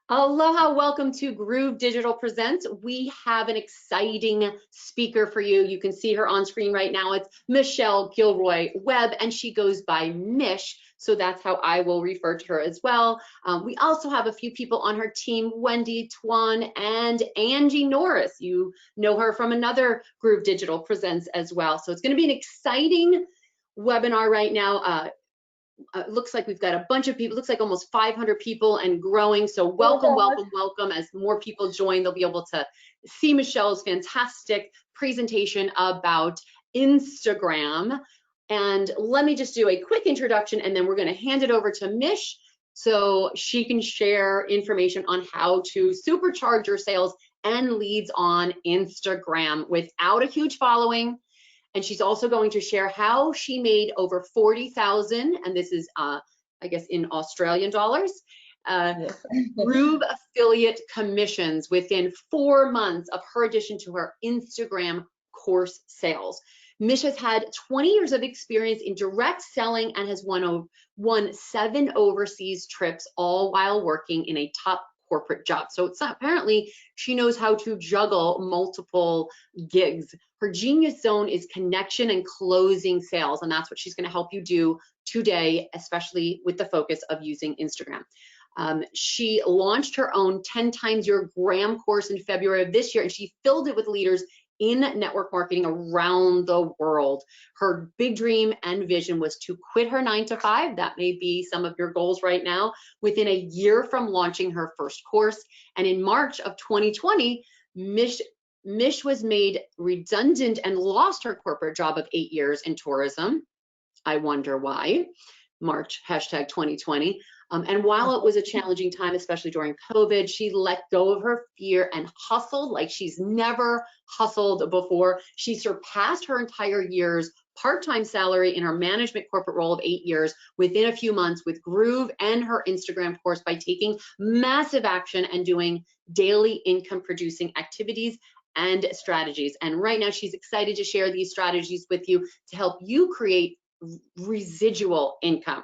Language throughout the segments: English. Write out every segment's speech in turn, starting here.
Aloha, welcome to Groove Digital Presents. We have an exciting speaker for you. You can see her on screen right now. It's Michelle Gilroy-Webb, and she goes by Mish, so that's how I will refer to her as well. We also have a few people on her team, Wendy Twan and Angie Norris. You know her from another Groove Digital Presents as well. So it's going to be an exciting webinar right now. It looks like we've got a bunch of people, looks like almost 500 people and growing. So welcome, welcome, welcome. As more people join, they'll be able to see Michelle's fantastic presentation about Instagram. And let me just do a quick introduction, and then we're going to hand it over to Mish so she can share information on how to supercharge your sales and leads on Instagram without a huge following. And she's also going to share how she made over 40,000, and this is, I guess, in Australian dollars, Groove affiliate commissions within 4 months of her addition to her Instagram course sales. Mish has had 20 years of experience in direct selling and has won 7 overseas trips, all while working in a top corporate job. So it's apparently she knows how to juggle multiple gigs. Her genius zone is connection and closing sales, and that's what she's going to help you do today, especially with the focus of using Instagram. She launched her own 10 times your gram course in February of this year, and she filled it with leaders in network marketing around the world. Her big dream and vision was to quit her 9-to-5. That may be some of your goals right now, within a year from launching her first course. And in March of 2020, Mish was made redundant and lost her corporate job of 8 years in tourism. I wonder why. March, hashtag 2020. And while it was a challenging time, especially during COVID, she let go of her fear and hustled like she's never hustled before. She surpassed her entire year's part-time salary in her management corporate role of 8 years within a few months with Groove and her Instagram course by taking massive action and doing daily income producing activities and strategies. And right now she's excited to share these strategies with you to help you create residual income,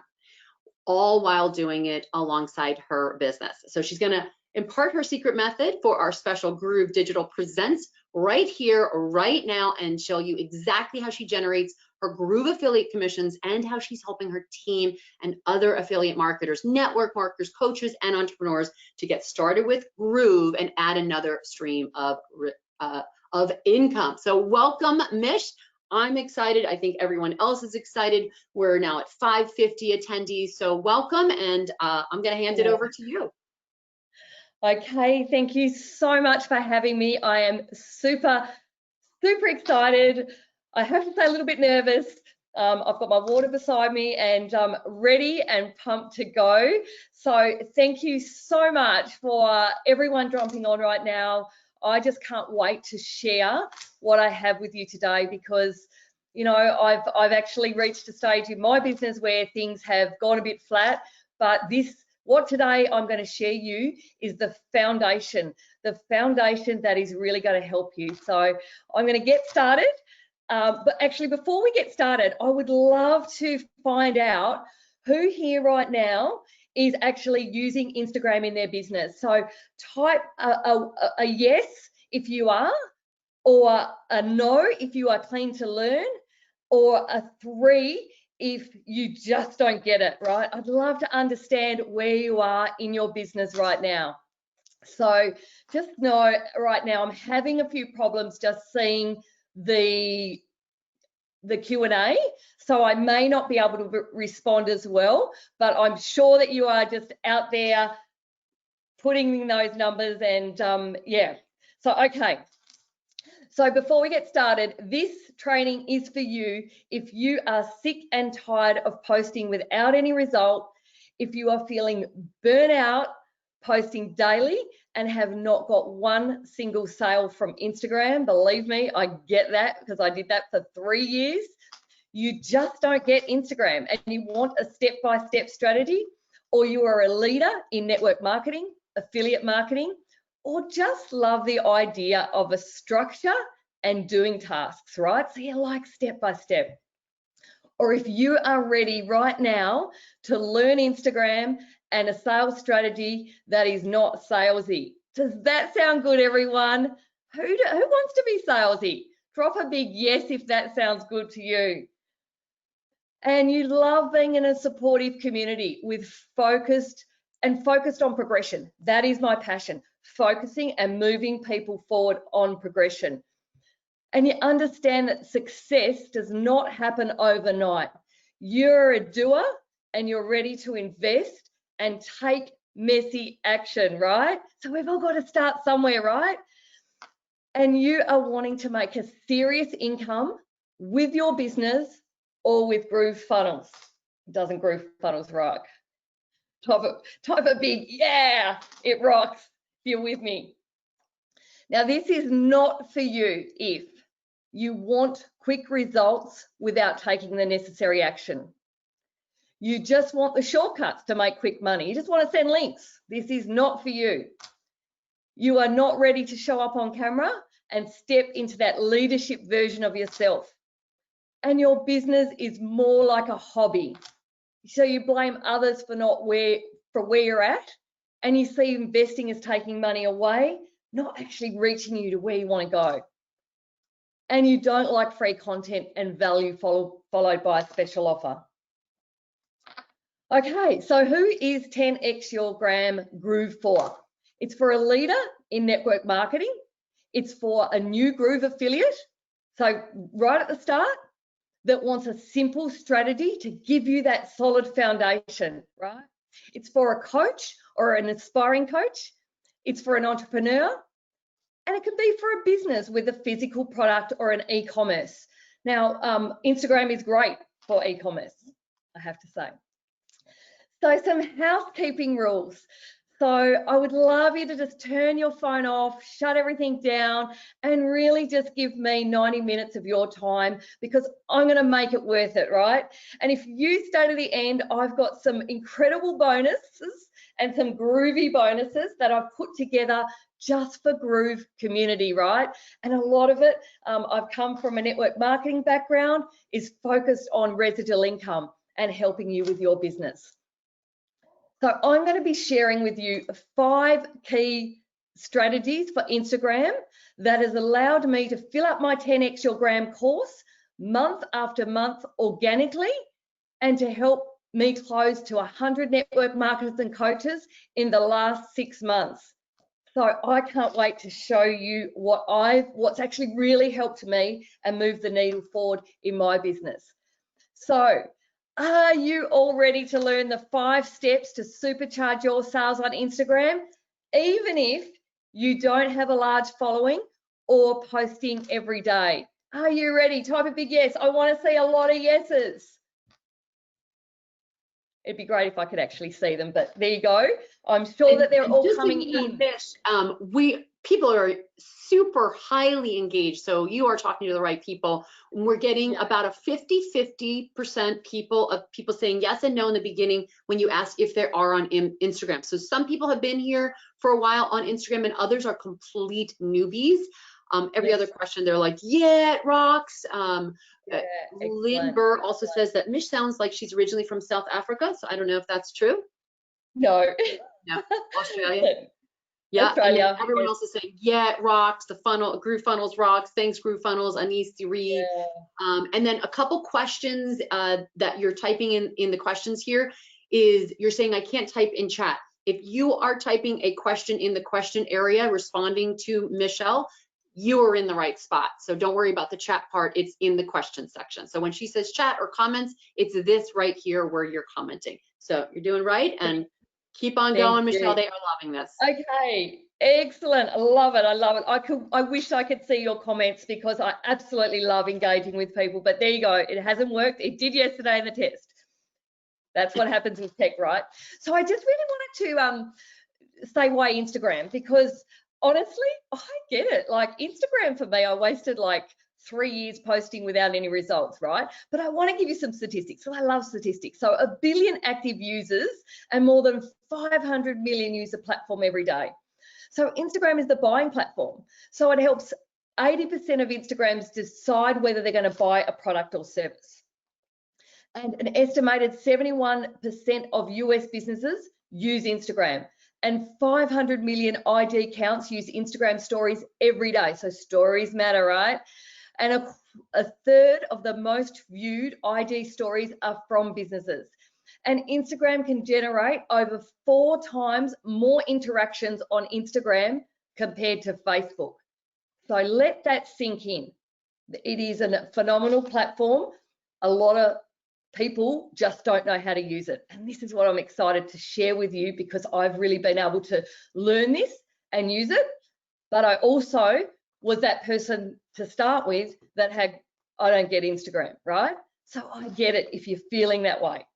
all while doing it alongside her business. So she's going to impart her secret method for our special Groove Digital Presents right here, right now, and show you exactly how she generates her Groove affiliate commissions and how she's helping her team and other affiliate marketers, network marketers, coaches, and entrepreneurs to get started with Groove and add another stream of income. So welcome, Mish. I'm excited. I think everyone else is excited. We're now at 550 attendees. So welcome, and I'm going to hand it over to you. Okay, thank you so much for having me. I am super excited. I have to say a little bit nervous. I've got my water beside me and I'm ready and pumped to go. So thank you so much for everyone jumping on right now. I just can't wait to share what I have with you today, because you know I've actually reached a stage in my business where things have gone a bit flat, but what today I'm going to share you is the foundation that is really going to help you. So I'm going to get started, but actually before we get started, I would love to find out who here right now is actually using Instagram in their business. So type a yes if you are, or a no if you are keen to learn, or a 3 if you just don't get it, right? I'd love to understand where you are in your business right now. So just know right now I'm having a few problems just seeing the Q&A, so I may not be able to respond as well, but I'm sure that you are just out there putting in those numbers, and yeah. So okay, so before we get started, this training is for you if you are sick and tired of posting without any result, if you are feeling burnout posting daily and have not got one single sale from Instagram. Believe me, I get that because I did that for 3 years. You just don't get Instagram and you want a step-by-step strategy, or you are a leader in network marketing, affiliate marketing, or just love the idea of a structure and doing tasks, right? So you like step-by-step. or if you are ready right now to learn Instagram and a sales strategy that is not salesy. Does that sound good, everyone? Who wants to be salesy? Drop a big yes if that sounds good to you. And you love being in a supportive community with focused on progression. That is my passion, focusing and moving people forward on progression. And you understand that success does not happen overnight. You're a doer and you're ready to invest and take messy action, right? So we've all got to start somewhere, right? And you are wanting to make a serious income with your business or with GrooveFunnels. Doesn't GrooveFunnels rock? Type a big, yeah, it rocks if you're with me. Now, this is not for you if you want quick results without taking the necessary action. You just want the shortcuts to make quick money. You just want to send links. This is not for you. You are not ready to show up on camera and step into that leadership version of yourself. And your business is more like a hobby. So you blame others for where you're at, and you see investing as taking money away, not actually reaching you to where you want to go. And you don't like free content and value followed by a special offer. Okay, so who is 10x your gram Groove for? It's for a leader in network marketing. It's for a new Groove affiliate. So right at the start, that wants a simple strategy to give you that solid foundation, right? It's for a coach or an aspiring coach. It's for an entrepreneur. And it can be for a business with a physical product or an e-commerce. Now, Instagram is great for e-commerce, I have to say. So some housekeeping rules. So I would love you to just turn your phone off, shut everything down, and really just give me 90 minutes of your time, because I'm going to make it worth it, right? And if you stay to the end, I've got some incredible bonuses and some groovy bonuses that I've put together just for Groove community, right? And a lot of it, I've come from a network marketing background, is focused on residual income and helping you with your business. So I'm going to be sharing with you 5 key strategies for Instagram that has allowed me to fill up my 10x your gram course month after month organically, and to help me close to 100 network marketers and coaches in the last 6 months. So I can't wait to show you what's actually really helped me and move the needle forward in my business. So are you all ready to learn the 5 steps to supercharge your sales on Instagram, even if you don't have a large following or posting every day? Are you ready? Type a big yes. I want to see a lot of yeses. It'd be great if I could actually see them, but there you go. I'm sure that they're all coming in. People are super highly engaged, so you are talking to the right people. We're getting about a 50% people saying yes and no in the beginning when you ask if they are on Instagram. So some people have been here for a while on Instagram and others are complete newbies. Every other question, they're like, yeah, it rocks. Lynn Burr also says that Mish sounds like she's originally from South Africa, so I don't know if that's true. No. No, Australia. Yeah, Australia. And everyone else is saying, yeah, it rocks. The GrooveFunnels rocks. Thanks, GrooveFunnels. Anis Thierry. Yeah. And then a couple questions that you're typing in the questions here is you're saying I can't type in chat. If you are typing a question in the question area, responding to Michelle, you are in the right spot. So don't worry about the chat part. It's in the question section. So when she says chat or comments, it's this right here where you're commenting. So you're doing right, and keep on going, Michelle. They are loving this. Okay, excellent. I love it. I love it. I wish I could see your comments, because I absolutely love engaging with people. But there you go. It hasn't worked. It did yesterday in the test. That's what happens with tech, right? So I just really wanted to say why Instagram, because honestly, I get it. Like Instagram for me, I wasted like 3 years posting without any results, right? But I want to give you some statistics. So I love statistics. So 1 billion active users and more than 500 million use the platform every day. So Instagram is the buying platform. So it helps 80% of Instagrams decide whether they're going to buy a product or service. And an estimated 71% of US businesses use Instagram, and 500 million ID accounts use Instagram stories every day. So stories matter, right? And a third of the most viewed ID stories are from businesses. And Instagram can generate over 4 times more interactions on Instagram compared to Facebook. So let that sink in. It is a phenomenal platform. A lot of people just don't know how to use it. And this is what I'm excited to share with you, because I've really been able to learn this and use it. But I also was that person to start with that had, I don't get Instagram, right? So I get it if you're feeling that way.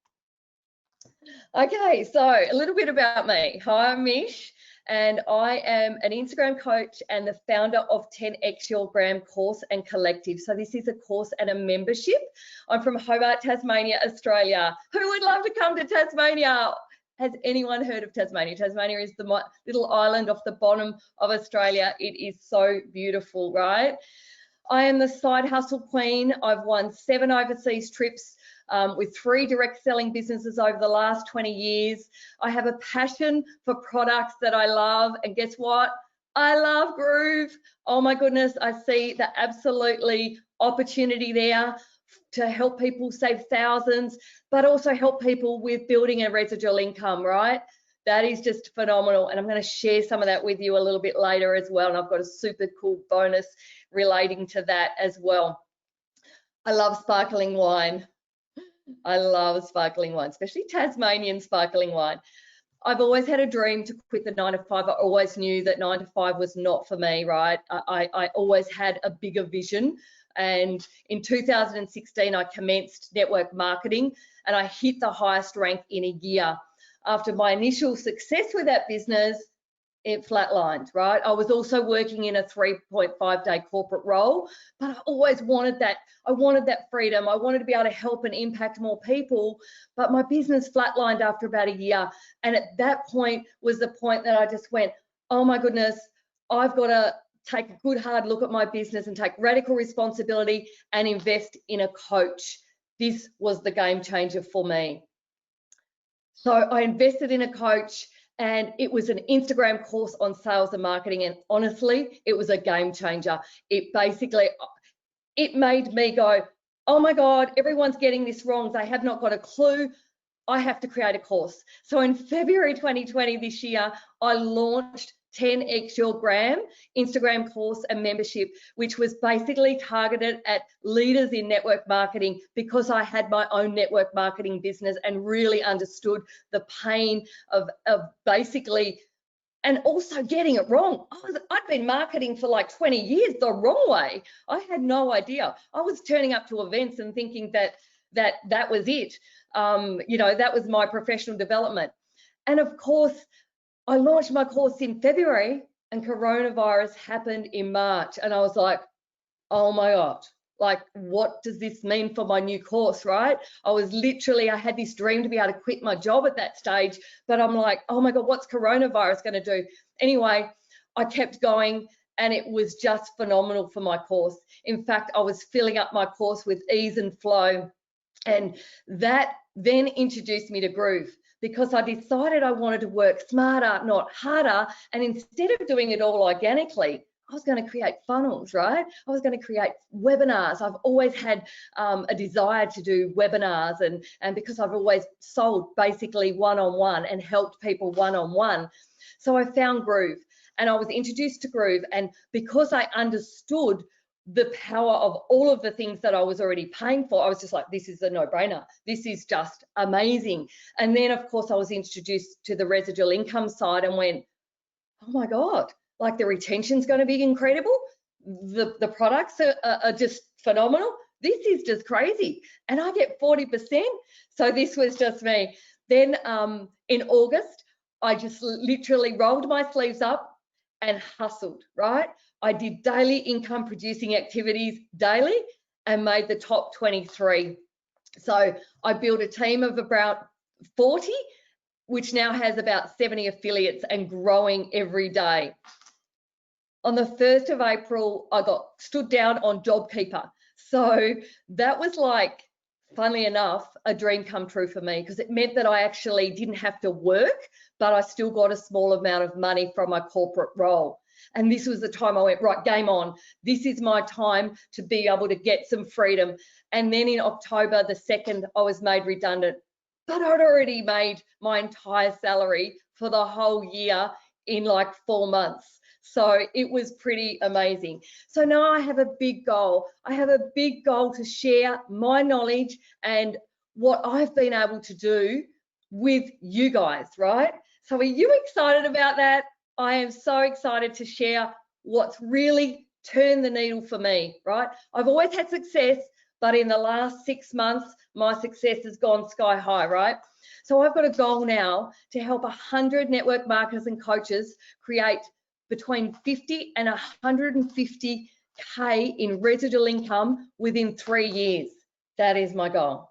Okay, so a little bit about me. Hi, I'm Mish, and I am an Instagram coach and the founder of 10x Your Gram course and collective. So this is a course and a membership. I'm from Hobart, Tasmania, Australia. Who would love to come to Tasmania? Has anyone heard of Tasmania? Tasmania is the little island off the bottom of Australia. It is so beautiful, right? I am the side hustle queen. I've won 7 overseas trips with 3 direct selling businesses over the last 20 years. I have a passion for products that I love, and guess what? I love Groove. Oh my goodness, I see the absolutely opportunity there to help people save thousands, but also help people with building a residual income, right? That is just phenomenal, and I'm going to share some of that with you a little bit later as well, and I've got a super cool bonus relating to that as well. I love sparkling wine. I love sparkling wine, especially Tasmanian sparkling wine. I've always had a dream to quit the 9 to 5. I always knew that 9 to 5 was not for me, right? I always had a bigger vision. And in 2016, I commenced network marketing, and I hit the highest rank in a year. After my initial success with that business, it flatlined, right? I was also working in a 3.5-day corporate role, but I always wanted that. I wanted that freedom. I wanted to be able to help and impact more people, but my business flatlined after about a year. And at that point was the point that I just went, oh my goodness, I've got to take a good hard look at my business and take radical responsibility and invest in a coach. This was the game changer for me. So I invested in a coach, and it was an Instagram course on sales and marketing, and honestly, it was a game changer. It made me go, oh my God, everyone's getting this wrong. They have not got a clue. I have to create a course. So in February 2020 this year, I launched 10x Your Gram Instagram course and membership, which was basically targeted at leaders in network marketing, because I had my own network marketing business and really understood the pain of basically, and also getting it wrong. I'd been marketing for like 20 years the wrong way. I had no idea. I was turning up to events and thinking that was it. You know, that was my professional development. And of course, I launched my course in February, and coronavirus happened in March. And I was like, oh my God, like, what does this mean for my new course, right? I had this dream to be able to quit my job at that stage, but I'm like, oh my God, what's coronavirus going to do? Anyway, I kept going, and it was just phenomenal for my course. In fact, I was filling up my course with ease and flow, and that then introduced me to Groove, because I decided I wanted to work smarter, not harder. And instead of doing it all organically, I was going to create funnels, right? I was going to create webinars. I've always had a desire to do webinars, and because I've always sold basically one-on-one and helped people one-on-one. So I found Groove, and I was introduced to Groove, and because I understood the power of all of the things that I was already paying for, I was just like, this is a no-brainer. This is just amazing. And then, of course, I was introduced to the residual income side and went, oh my God, like, the retention's going to be incredible. The products are just phenomenal. This is just crazy. And I get 40%. So this was just me. Then in August, I just literally rolled my sleeves up and hustled, right? I did daily income producing activities daily and made the top 23. So I built a team of about 40, which now has about 70 affiliates and growing every day. On the 1st of April, I got stood down on JobKeeper. So that was like funnily enough, a dream come true for me, because it meant that I actually didn't have to work, but I still got a small amount of money from my corporate role. And this was the time I went, right, game on. This is my time to be able to get some freedom. And then in October the 2nd, I was made redundant, but I'd already made my entire salary for the whole year in like 4 months. So it was pretty amazing. So now I have a big goal. I have a big goal to share my knowledge and what I've been able to do with you guys, right? So are you excited about that? I am so excited to share what's really turned the needle for me, right? I've always had success, but in the last 6 months, my success has gone sky high, right? So I've got a goal now to help 100 network marketers and coaches create between 50 and 150K in residual income within 3 years. That is my goal.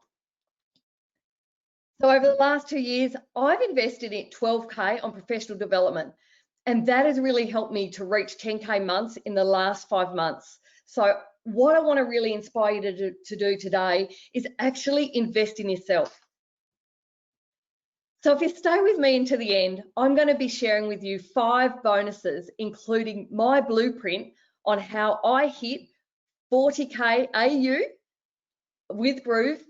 So over the last 2 years, I've invested in 12K on professional development, and that has really helped me to reach 10K months in the last 5 months. So what I want to really inspire you to do today is actually invest in yourself. So if you stay with me into the end, I'm going to be sharing with you 5 bonuses, including my blueprint on how I hit 40K AU with Groove,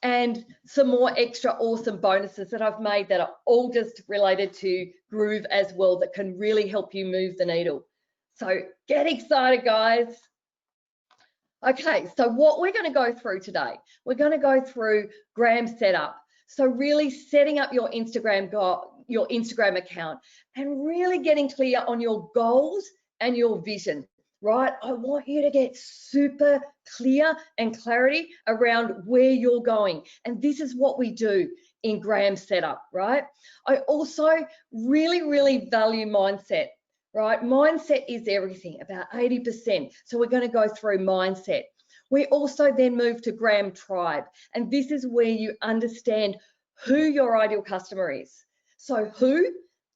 and some more extra awesome bonuses that I've made that are all just related to Groove as well, that can really help you move the needle. So get excited, guys. Okay, so what we're going to go through today, we're going to go through Gram setup. So really setting up your Instagram account and really getting clear on your goals and your vision, right? I want you to get super clear and clarity around where you're going. And this is what we do in Gram setup, right? I also really value mindset, right? Mindset is everything, about 80%. So we're going to go through mindset. We also then move to Gram Tribe, and this is where you understand who your ideal customer is. So who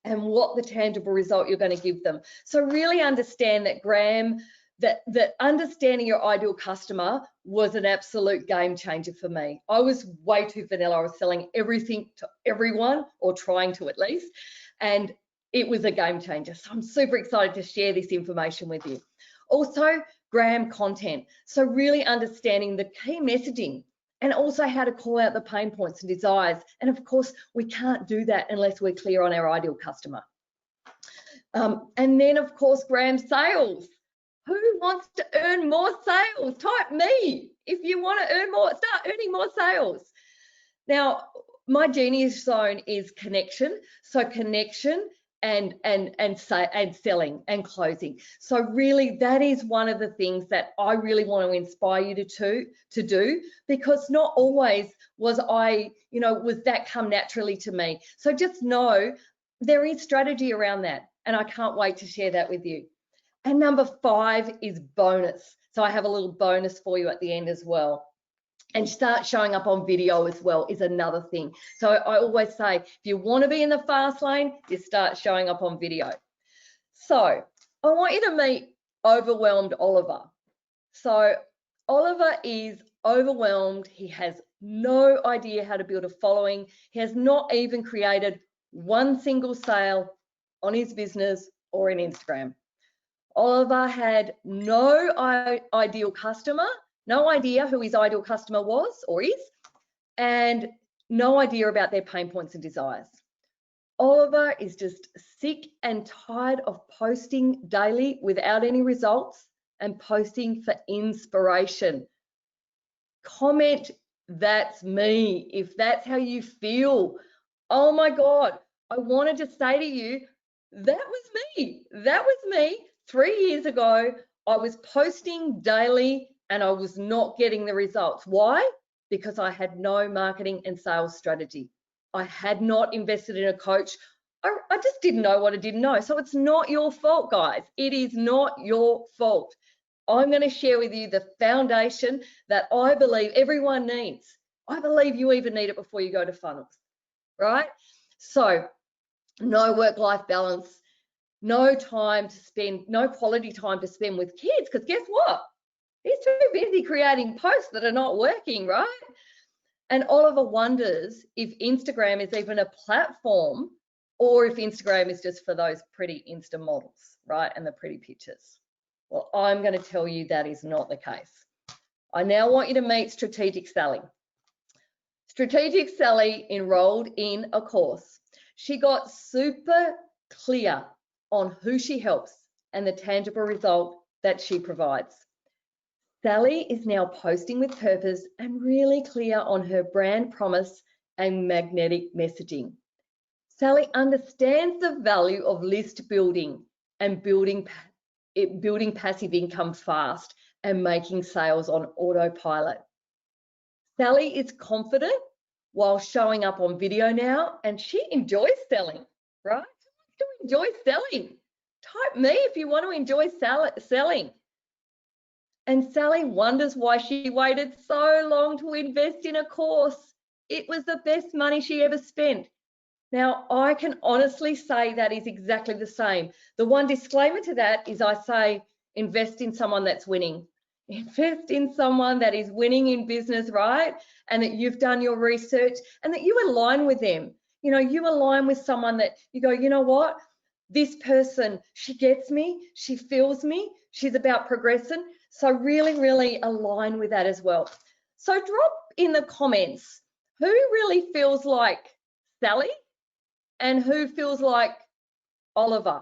and what the tangible result you're going to give them. So really understand that Gram, that understanding your ideal customer was an absolute game changer for me. I was way too vanilla. I was selling everything to everyone, or trying to at least, and it was a game changer. So I'm super excited to share this information with you. Also, Gram content. So really understanding the key messaging, and also how to call out the pain points and desires. And of course, we can't do that unless we're clear on our ideal customer. And then of course, Gram sales. Who wants to earn more sales? Type me. If you want to earn more, start earning more sales. Now, my genius zone is connection. So connection and selling and closing. So really that is one of the things that I really want to inspire you to do, because not always was that come naturally to me. So just know there is strategy around that, and I can't wait to share that with you. And number 5 is bonus. So I have a little bonus for you at the end as well. And start showing up on video as well is another thing. So I always say, if you want to be in the fast lane, you start showing up on video. So I want you to meet Overwhelmed Oliver. So Oliver is overwhelmed. He has no idea how to build a following. He has not even created one single sale on his business or in Instagram. Oliver had no ideal customer, no idea who his ideal customer was or is, and no idea about their pain points and desires. Oliver is just sick and tired of posting daily without any results and posting for inspiration. Comment, that's me, if that's how you feel. Oh my God, I wanted to say to you, that was me. That was me 3 years ago. I was posting daily and I was not getting the results. Why? Because I had no marketing and sales strategy. I had not invested in a coach. I just didn't know what I didn't know. So it's not your fault, guys. It is not your fault. I'm going to share with you the foundation that I believe everyone needs. I believe you even need it before you go to funnels, right? So no work-life balance, no time to spend, no quality time to spend with kids, because guess what? He's too busy creating posts that are not working, right? And Oliver wonders if Instagram is even a platform or if Instagram is just for those pretty Insta models, right? And the pretty pictures. Well, I'm going to tell you that is not the case. I now want you to meet Strategic Sally. Strategic Sally enrolled in a course. She got super clear on who she helps and the tangible result that she provides. Sally is now posting with purpose and really clear on her brand promise and magnetic messaging. Sally understands the value of list building and building passive income fast and making sales on autopilot. Sally is confident while showing up on video now, and she enjoys selling, right? She enjoys selling. Type me if you want to enjoy selling. And Sally wonders why she waited so long to invest in a course. It was the best money she ever spent. Now, I can honestly say that is exactly the same. The one disclaimer to that is I say invest in someone that's winning. Invest in someone that is winning in business, right? And that you've done your research and that you align with them. You know, you align with someone that you go, you know what? This person, she gets me, she feels me, she's about progressing. So really, really align with that as well. So drop in the comments who really feels like Sally and who feels like Oliver.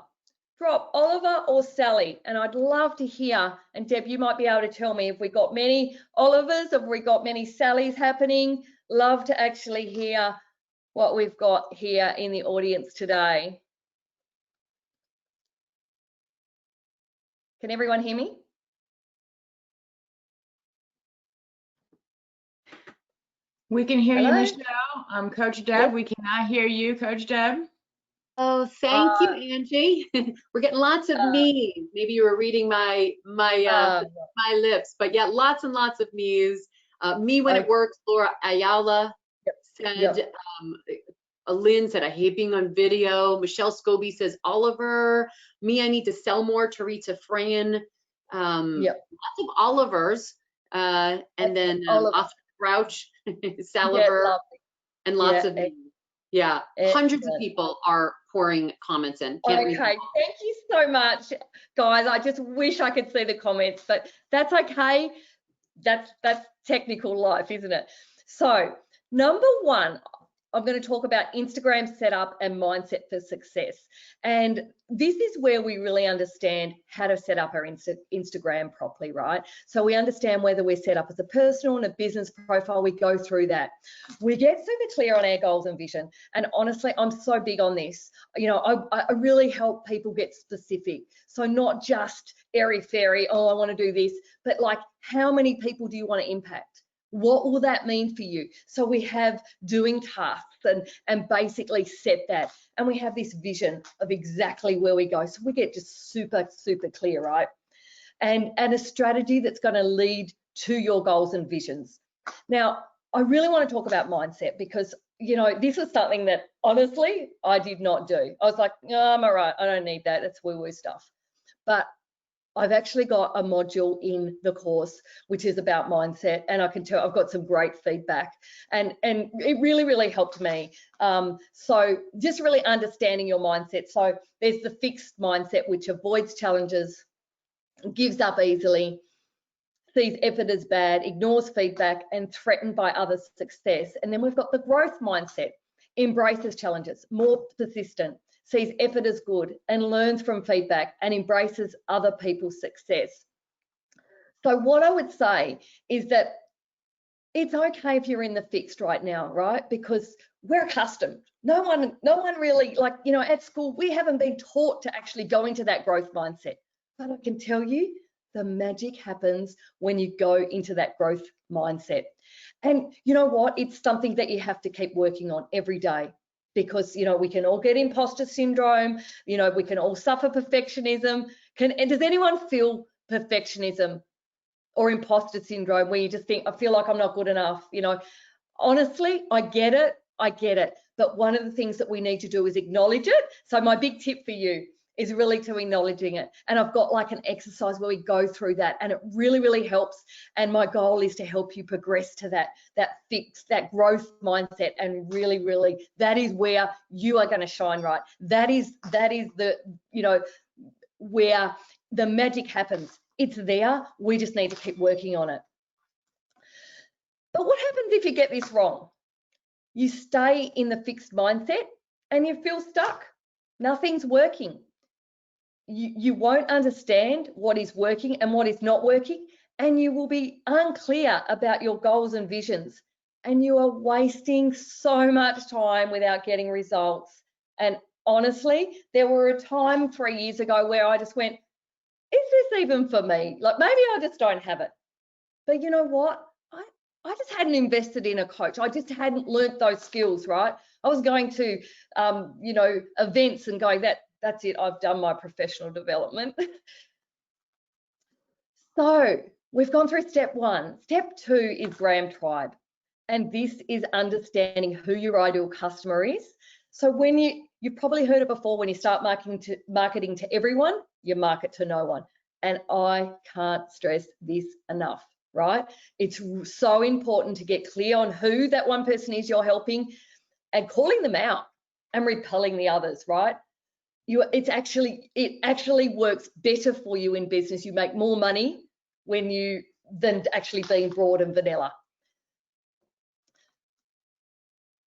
Drop Oliver or Sally, and I'd love to hear, and Deb, you might be able to tell me if we got many Olivers, if we got many Sallys happening. Love to actually hear what we've got here in the audience today. Can everyone hear me? We can hear Hello? you, Michelle. I'm Coach Deb. Yes. We cannot hear you, Coach Deb. Oh, thank you, Angie. We're getting lots of me's. Maybe you were reading my lips, but yeah, lots and lots of me's. Me when it works. Laura Ayala said. Lynn said, I hate being on video. Michelle Scobie says, Oliver. Me, I need to sell more. Teresa Frayan. Lots of Olivers. And then Oscar Crouch, Saliver, and lots of me. Yeah, hundreds of people are pouring comments in. Can't read them all. Thank you so much, guys. I just wish I could see the comments, but that's okay. That's technical life, isn't it? So, number one, I'm going to talk about Instagram setup and mindset for success. And this is where we really understand how to set up our Instagram properly, right? So we understand whether we're set up as a personal and a business profile. We go through that. We get super clear on our goals and vision. And honestly, I'm so big on this. You know, I really help people get specific. So not just airy-fairy, oh, I want to do this, but like, how many people do you want to impact? What will that mean for you? So we have doing tasks and basically set that. And we have this vision of exactly where we go. So we get just super, super clear, right? And a strategy that's going to lead to your goals and visions. Now, I really want to talk about mindset because, you know, this is something that honestly, I did not do. I was like, oh, I'm all right. I don't need that. It's woo-woo stuff. But I've actually got a module in the course which is about mindset, and I can tell I've got some great feedback, and it really, really helped me. So just really understanding your mindset. So there's the fixed mindset, which avoids challenges, gives up easily, sees effort as bad, ignores feedback, and threatened by others' success. And then we've got the growth mindset, embraces challenges, more persistent, sees effort as good, and learns from feedback and embraces other people's success. So what I would say is that it's okay if you're in the fixed right now, right? Because we're accustomed. No one really, like, you know, at school, we haven't been taught to actually go into that growth mindset. But I can tell you, the magic happens when you go into that growth mindset. And you know what? It's something that you have to keep working on every day. Because, you know, we can all get imposter syndrome, you know, we can all suffer perfectionism. And does anyone feel perfectionism or imposter syndrome where you just think, I feel like I'm not good enough? You know, honestly, I get it. But one of the things that we need to do is acknowledge it. So my big tip for you is really to acknowledging it. And I've got like an exercise where we go through that, and it really, really helps. And my goal is to help you progress to that growth mindset. And really, really, that is where you are going to shine, right? That is the, you know, where the magic happens. It's there. We just need to keep working on it. But what happens if you get this wrong? You stay in the fixed mindset and you feel stuck. Nothing's working. You won't understand what is working and what is not working, and you will be unclear about your goals and visions, and you are wasting so much time without getting results. And honestly, there were a time 3 years ago where I just went, is this even for me? Like, maybe I just don't have it. But you know what? I just hadn't invested in a coach. I just hadn't learnt those skills, right? I was going to, you know, events and going, that's it, I've done my professional development. So we've gone through step 1. Step 2 is Graham Tribe. And this is understanding who your ideal customer is. So when you've probably heard it before, when you start marketing to everyone, you market to no one. And I can't stress this enough, right? It's so important to get clear on who that one person is you're helping and calling them out and repelling the others, right? It actually works better for you in business. You make more money than actually being broad and vanilla.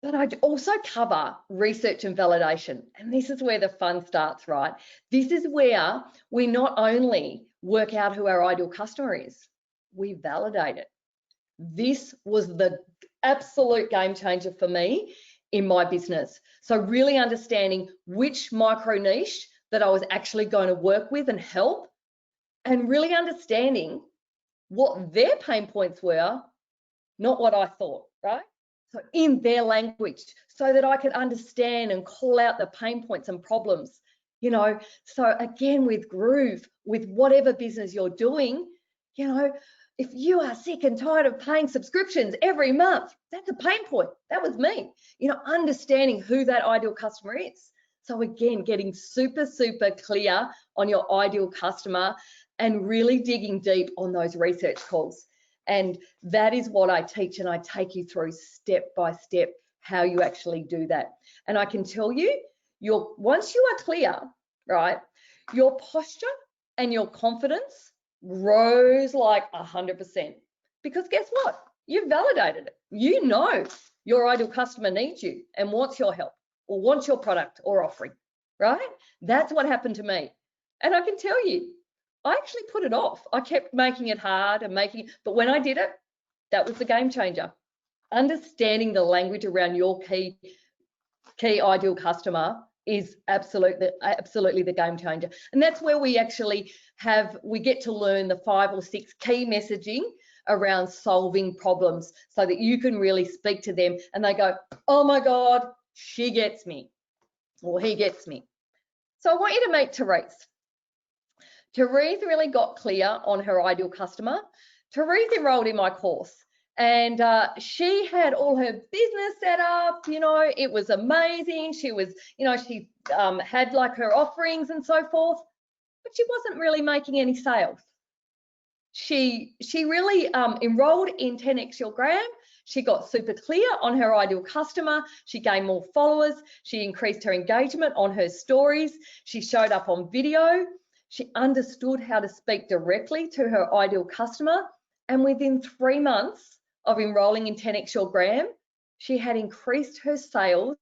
But I also cover research and validation, and this is where the fun starts, right? This is where we not only work out who our ideal customer is, we validate it. This was the absolute game changer for me in my business. So really understanding which micro niche that I was actually going to work with and help, and really understanding what their pain points were, not what I thought, right? So in their language, so that I could understand and call out the pain points and problems, you know. So again, with Groove, with whatever business you're doing, you know, if you are sick and tired of paying subscriptions every month, that's a pain point. That was me, you know, understanding who that ideal customer is. So again, getting super, super clear on your ideal customer and really digging deep on those research calls. And that is what I teach, and I take you through step by step how you actually do that. And I can tell you, once you are clear, right, your posture and your confidence grows like 100%. Because guess what? You've validated it. You know your ideal customer needs you and wants your help or wants your product or offering, right? That's what happened to me. And I can tell you, I actually put it off. I kept making it hard and but when I did it, that was the game changer. Understanding the language around your key ideal customer is absolutely the game changer. And that's where we actually get to learn the 5 or 6 key messaging around solving problems, so that you can really speak to them and they go, oh my God, she gets me, or he gets me. So I want you to meet Therese. Therese really got clear on her ideal customer. Therese enrolled in my course, and she had all her business set up, you know, it was amazing. She was, you know, she had like her offerings and so forth, but she wasn't really making any sales. She really enrolled in 10x Your Gram. She got super clear on her ideal customer. She gained more followers. She increased her engagement on her stories. She showed up on video. She understood how to speak directly to her ideal customer. And within 3 months of enrolling in 10x Your Gram, she had increased her sales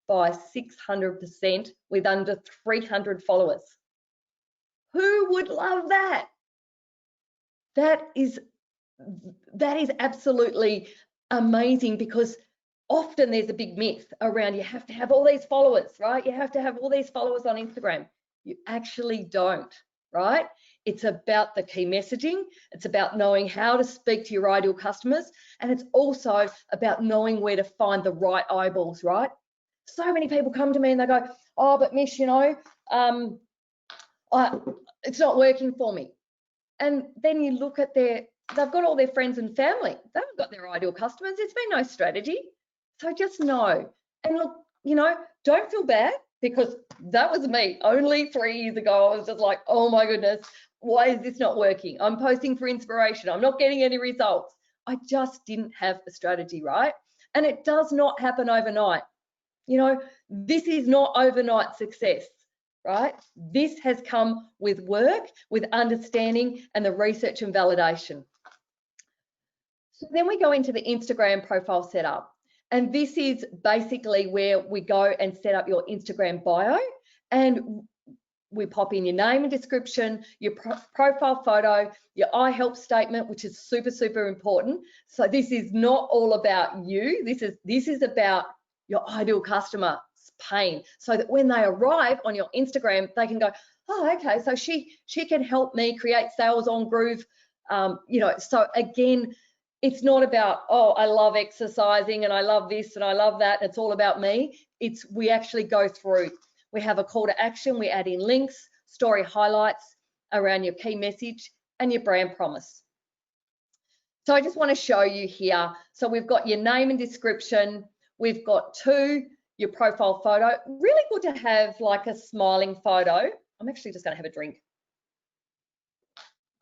by 600% with under 300 followers. Who would love that? That is absolutely amazing, because often there's a big myth around you have to have all these followers, right? You have to have all these followers on Instagram. You actually don't, right? It's about the key messaging. It's about knowing how to speak to your ideal customers. And it's also about knowing where to find the right eyeballs, right? So many people come to me and they go, oh, but Mish, you know, it's not working for me. And then you look at they've got all their friends and family. They haven't got their ideal customers. It's been no strategy. So just know. And look, you know, don't feel bad. because that was me only 3 years ago. I was just like, oh my goodness, why is this not working? I'm posting for inspiration. I'm not getting any results. I just didn't have a strategy, right? And it does not happen overnight. You know, this is not overnight success, right? This has come with work, with understanding and the research and validation. So then we go into the Instagram profile setup. And this is basically where we go and set up your Instagram bio, and we pop in your name and description, your profile photo, your I help statement, which is super, super important. So this is not all about you. This is about your ideal customer's pain, so that when they arrive on your Instagram, they can go, oh, okay, so she can help me create sales on Groove. You know, so again, it's not about, oh, I love exercising and I love this and I love that. It's all about me. We actually go through. We have a call to action. We add in links, story highlights around your key message and your brand promise. So I just want to show you here. So we've got your name and description. We've got your profile photo. Really good to have like a smiling photo. I'm actually just going to have a drink,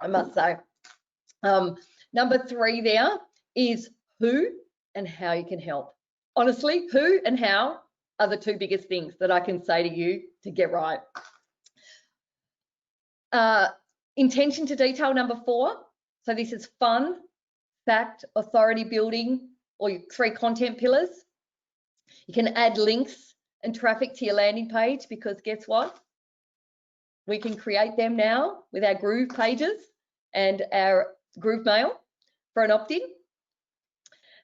I must say. Number 3 there is who and how you can help. Honestly, who and how are the 2 biggest things that I can say to you to get right. Intention to detail, number 4. So this is fun, fact, authority building, or your 3 content pillars. You can add links and traffic to your landing page, because guess what? We can create them now with our Groove pages and our Groove mail for an opt-in.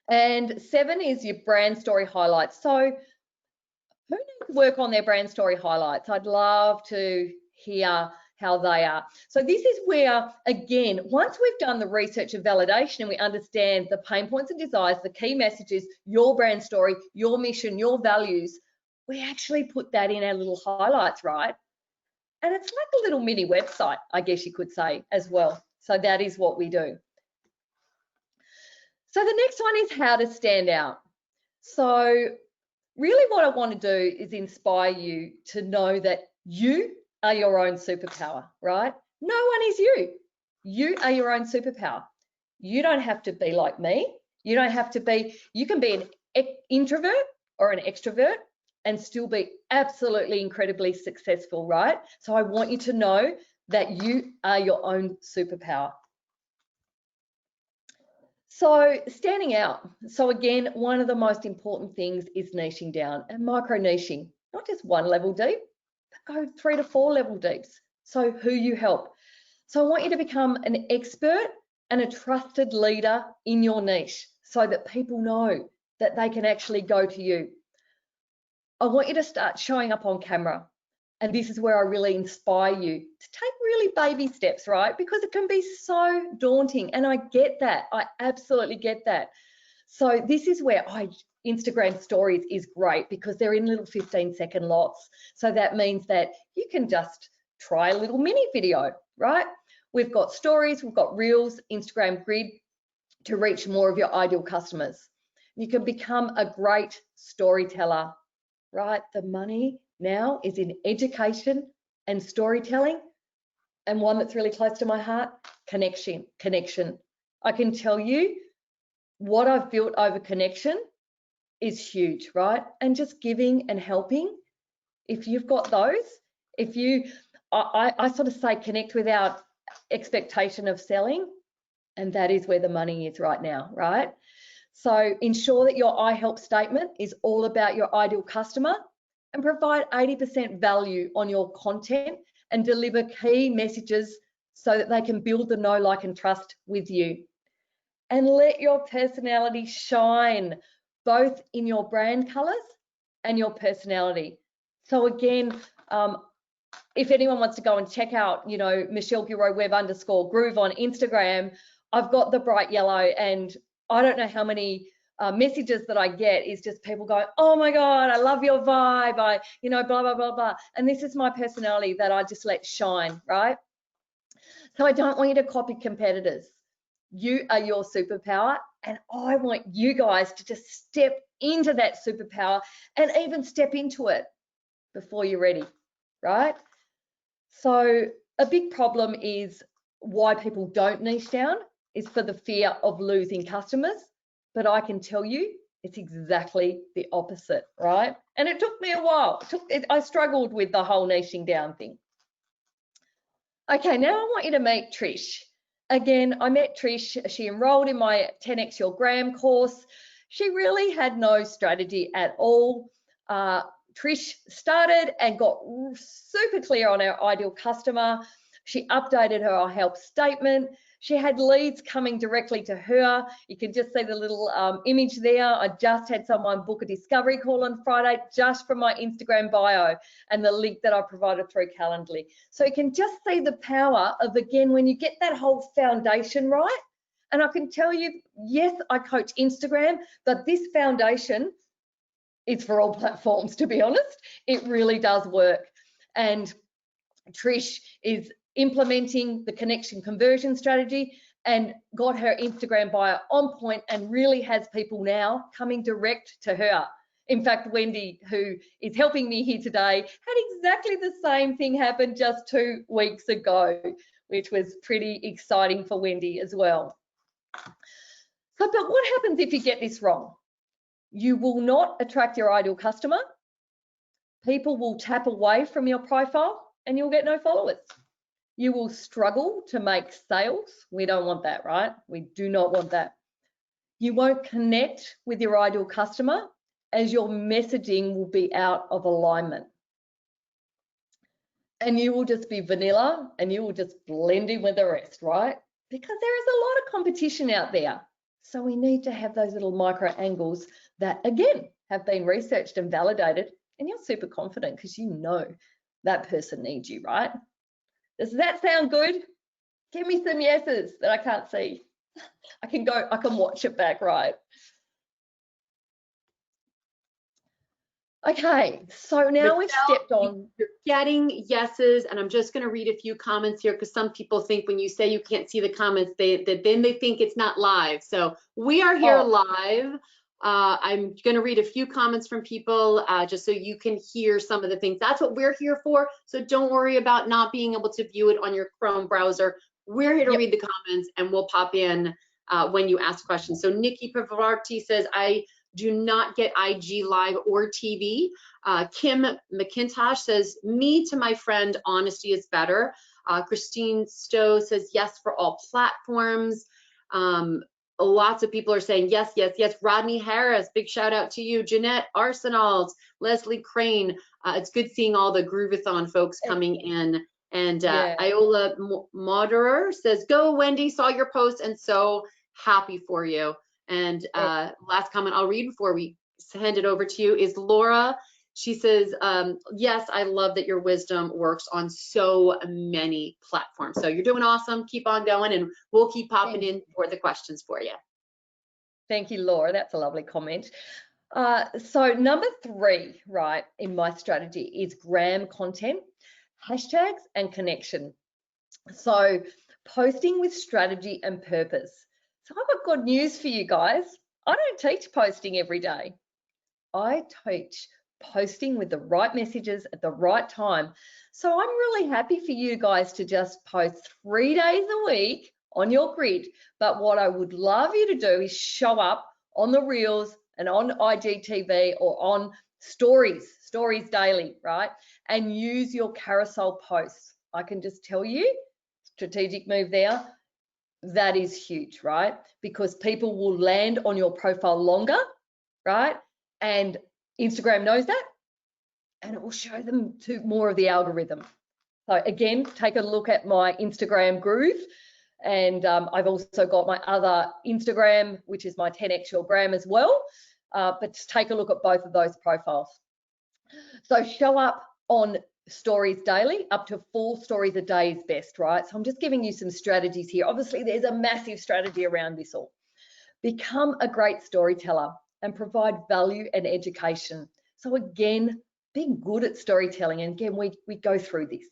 And 7 is your brand story highlights. So who needs to work on their brand story highlights? I'd love to hear how they are. So this is where, again, once we've done the research and validation and we understand the pain points and desires, the key messages, your brand story, your mission, your values, we actually put that in our little highlights, right? And it's like a little mini website, I guess you could say, as well. So that is what we do. So the next one is how to stand out. So really what I want to do is inspire you to know that you are your own superpower, right? No one is you. You are your own superpower. You don't have to be like me. You don't have to be, you can be an introvert or an extrovert and still be absolutely incredibly successful, right? So I want you to know that you are your own superpower. So standing out. So again, one of the most important things is niching down and micro niching, not just 1 level deep, but go 3 to 4 level deeps. So who you help. So I want you to become an expert and a trusted leader in your niche so that people know that they can actually go to you. I want you to start showing up on camera. And this is where I really inspire you to take really baby steps, right? Because it can be so daunting. And I get that. I absolutely get that. So this is where Instagram stories is great, because they're in little 15-second lots. So that means that you can just try a little mini video, right? We've got stories, we've got reels, Instagram grid to reach more of your ideal customers. You can become a great storyteller, right? The money now is in education and storytelling, and one that's really close to my heart, connection. I can tell you what I've built over connection is huge, right? And just giving and helping, if you've got those, I sort of say connect without expectation of selling, and that is where the money is right now, right? So ensure that your I help statement is all about your ideal customer, and provide 80% value on your content and deliver key messages so that they can build the know, like, and trust with you. And let your personality shine, both in your brand colors and your personality. So again, if anyone wants to go and check out, you know, Michelle Gilroy-Webb _Groove on Instagram, I've got the bright yellow, and I don't know how many messages that I get is just people going, oh my God, I love your vibe, you know, blah, blah, blah, blah. And this is my personality that I just let shine, right? So I don't want you to copy competitors. You are your superpower, and I want you guys to just step into that superpower and even step into it. before you're ready, right? So a big problem is why people don't niche down is for the fear of losing customers. But I can tell you it's exactly the opposite, right? And it took me a while. I struggled with the whole niching down thing. Okay, now I want you to meet Trish. Again, I met Trish. She enrolled in my 10x Your Gram course. She really had no strategy at all. Trish started and got super clear on our ideal customer. She updated her help statement. She had leads coming directly to her. You can just see the little image there. I just had someone book a discovery call on Friday just from my Instagram bio and the link that I provided through Calendly. So you can just see the power of, again, when you get that whole foundation right. And I can tell you, yes, I coach Instagram, but this foundation is for all platforms, to be honest. It really does work. And Trish is implementing the connection conversion strategy and got her Instagram bio on point and really has people now coming direct to her. In fact, Wendy, who is helping me here today, had exactly the same thing happen just 2 weeks ago, which was pretty exciting for Wendy as well. So, but what happens if you get this wrong? You will not attract your ideal customer. People will tap away from your profile and you'll get no followers. You will struggle to make sales. We don't want that, right? We do not want that. You won't connect with your ideal customer as your messaging will be out of alignment. And you will just be vanilla and you will just blend in with the rest, right? Because there is a lot of competition out there. So we need to have those little micro angles that, again, have been researched and validated, and you're super confident because you know that person needs you, right? Does that sound good? Give me some yeses that I can't see. I can watch it back, right? Okay, so now we've stepped on. You're getting yeses, and I'm just going to read a few comments here because some people think when you say you can't see the comments, then they think it's not live. So we are here live. I'm going to read a few comments from people just so you can hear some of the things. That's what we're here for. So don't worry about not being able to view it on your Chrome browser. We're here to read the comments, and we'll pop in when you ask questions. So Nikki Pavarti says, I do not get IG Live or TV. Kim McIntosh says, me to my friend, honesty is better. Christine Stowe says, yes for all platforms. Lots of people are saying yes, yes, yes. Rodney Harris, big shout out to you. Jeanette Arsenals, Leslie Crane. It's good seeing all the Groovathon folks coming in. And Iola Moderer says, go Wendy, saw your post and so happy for you. And last comment I'll read before we hand it over to you is Laura. She says, yes, I love that your wisdom works on so many platforms. So you're doing awesome. Keep on going, and we'll keep popping in for the questions for you. Thank you, Laura. That's a lovely comment. So number 3, right, in my strategy is gram content, hashtags, and connection. So posting with strategy and purpose. So I've got good news for you guys. I don't teach posting every day. I teach posting with the right messages at the right time. So I'm really happy for you guys to just post 3 days a week on your grid. But what I would love you to do is show up on the Reels and on IGTV or on stories daily, right? And use your carousel posts. I can just tell you, strategic move there, that is huge, right? Because people will land on your profile longer, right? And Instagram knows that, and it will show them to more of the algorithm. So again, take a look at my Instagram Groove, and I've also got my other Instagram, which is my 10x Your Gram as well. But just take a look at both of those profiles. So show up on stories daily, up to 4 stories a day is best, right? So I'm just giving you some strategies here. Obviously, there's a massive strategy around this all. Become a great storyteller and provide value and education. So again, being good at storytelling, and again, we go through this.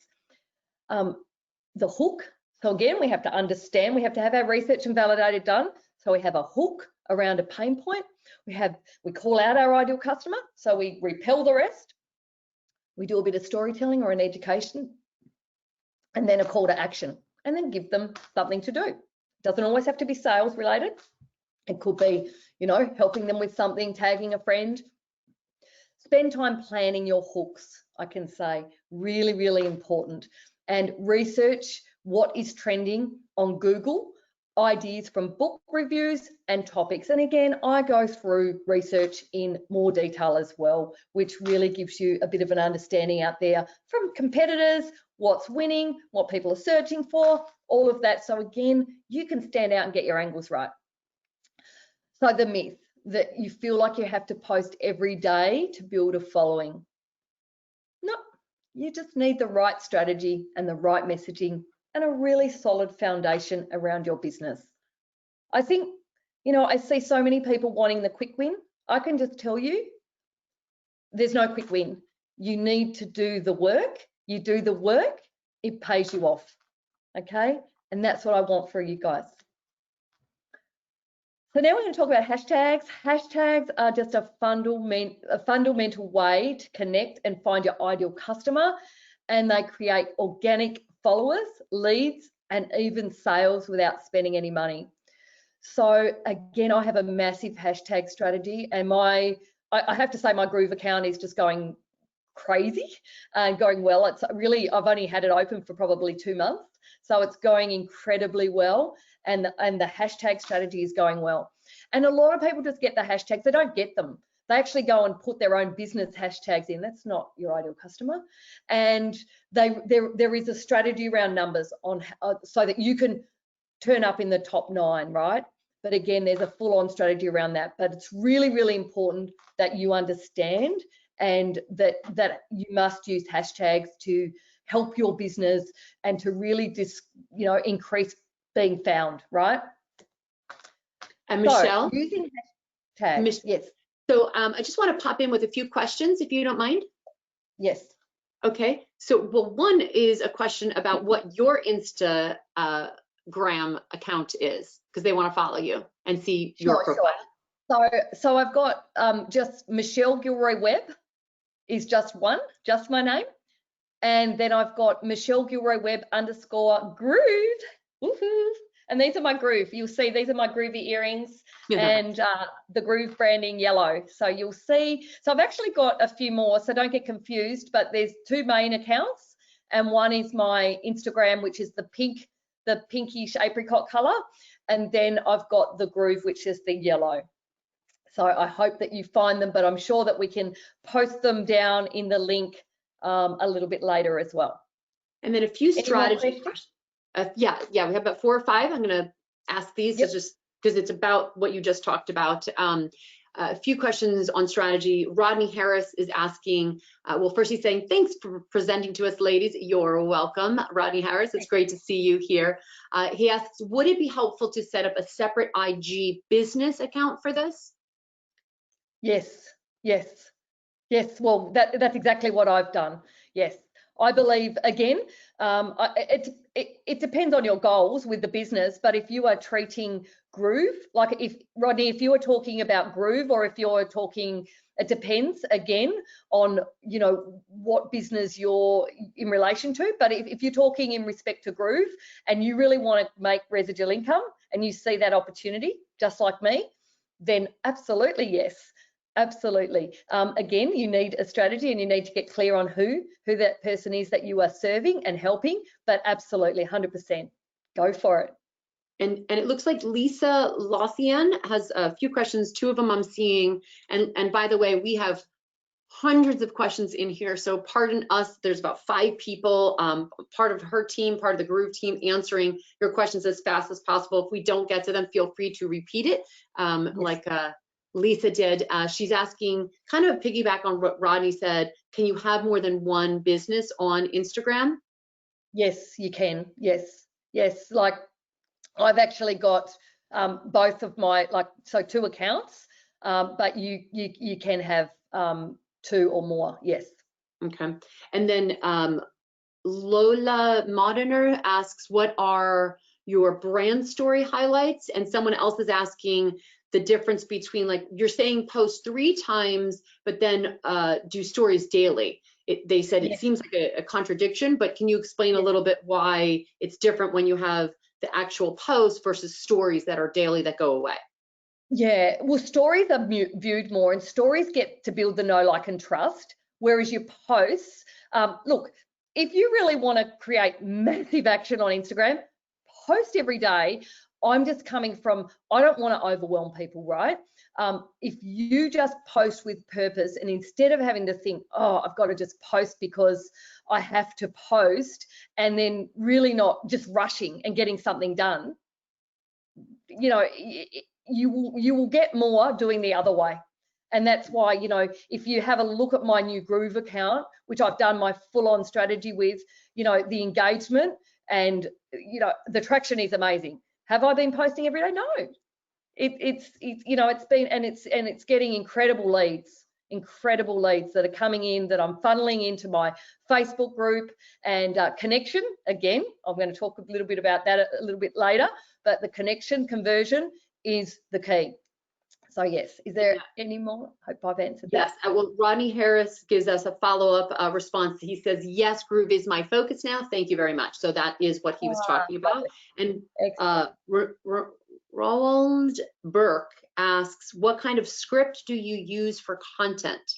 The hook, so again, we have to understand, we have to have our research and validated done. So we have a hook around a pain point. We call out our ideal customer, so we repel the rest. We do a bit of storytelling or an education, and then a call to action, and then give them something to do. Doesn't always have to be sales related. It could be, you know, helping them with something, tagging a friend. Spend time planning your hooks, I can say, really, really important. And research what is trending on Google, ideas from book reviews and topics. And again, I go through research in more detail as well, which really gives you a bit of an understanding out there from competitors, what's winning, what people are searching for, all of that. So again, you can stand out and get your angles right. So the myth that you feel like you have to post every day to build a following. No, you just need the right strategy and the right messaging and a really solid foundation around your business. I think, you know, I see so many people wanting the quick win. I can just tell you, there's no quick win. You need to do the work. You do the work, it pays you off, okay? And that's what I want for you guys. So now we're going to talk about hashtags. Hashtags are just a fundamental way to connect and find your ideal customer, and they create organic followers, leads, and even sales without spending any money. So again, I have a massive hashtag strategy, and I have to say my Groove account is just going crazy and going well. It's really, I've only had it open for probably 2 months, so it's going incredibly well, and the hashtag strategy is going well. And a lot of people just get the hashtags, they don't get them. They actually go and put their own business hashtags in. That's not your ideal customer. And there is a strategy around numbers on so that you can turn up in the top 9, right? But again, there's a full-on strategy around that. But it's really, really important that you understand and that you must use hashtags to help your business and to really increase being found, right? And Michelle, so, using hashtags, yes. So I just want to pop in with a few questions, if you don't mind. Yes. Okay. So, well, one is a question about what your Instagram account is, because they want to follow you and see your profile. Sure. So I've got just Michelle Gilroy-Webb is just one, just my name. And then I've got Michelle Gilroy-Webb _Groove. Woohoo. And these are my Groove. You'll see these are my Groovy earrings and the Groove branding yellow. So you'll see. So I've actually got a few more, so don't get confused, but there's 2 main accounts, and one is my Instagram, which is the pinkish apricot color. And then I've got the Groove, which is the yellow. So I hope that you find them, but I'm sure that we can post them down in the link a little bit later as well. And then a few strategy questions. Yeah, we have about 4 or 5. I'm going to ask these just because it's about what you just talked about. A few questions on strategy. Rodney Harris is asking, well, first he's saying, thanks for presenting to us, ladies. You're welcome, Rodney Harris. It's great to see you here. He asks, would it be helpful to set up a separate IG business account for this? Yes. Well, that's exactly what I've done. Yes. I believe, again, it depends on your goals with the business, but if you are treating Groove, like Rodney, if you are talking about Groove, or if you're talking, it depends again on, you know, what business you're in relation to. But if you're talking in respect to Groove and you really want to make residual income and you see that opportunity, just like me, then absolutely yes. Absolutely. Again, you need a strategy and you need to get clear on who that person is that you are serving and helping, but absolutely 100%. Go for it. And it looks like Lisa Lothian has a few questions. 2 of them I'm seeing. And by the way, we have hundreds of questions in here. So pardon us, there's about 5 people, part of her team, part of the Groove team, answering your questions as fast as possible. If we don't get to them, feel free to repeat it. Yes. Like Lisa did. She's asking, kind of piggyback on what Rodney said, can you have more than one business on Instagram? Yes, you can. Yes. Like I've actually got both of my, so 2 accounts, but you can have 2 or more. Yes. Okay. And then Lola Moderner asks, what are your brand story highlights? And someone else is asking the difference between, like, you're saying post 3 times, but then do stories daily. they said it Yes. seems like a contradiction, but can you explain a little bit why it's different when you have the actual posts versus stories that are daily that go away? Yeah, well, stories are viewed more, and stories get to build the know, like, and trust, whereas your posts, look, if you really want to create massive action on Instagram, post every day. I'm just coming from, I don't want to overwhelm people, right? If you just post with purpose, and instead of having to think, oh, I've got to just post because I have to post, and then really not just rushing and getting something done, you know, you will get more doing the other way. And that's why, you know, if you have a look at my new Groove account, which I've done my full-on strategy with, you know, the engagement and, you know, the traction is amazing. Have I been posting every day? No. It's you know, it's been, and it's getting incredible leads that are coming in, that I'm funneling into my Facebook group, and connection. Again, I'm going to talk a little bit about that a little bit later, but the connection conversion is the key. So yes, is there any more? Hope I've answered that. Yes, well, Rodney Harris gives us a follow-up response. He says, yes, Groove is my focus now. Thank you very much. So that is what he was talking about. And Roland Burke asks, what kind of script do you use for content?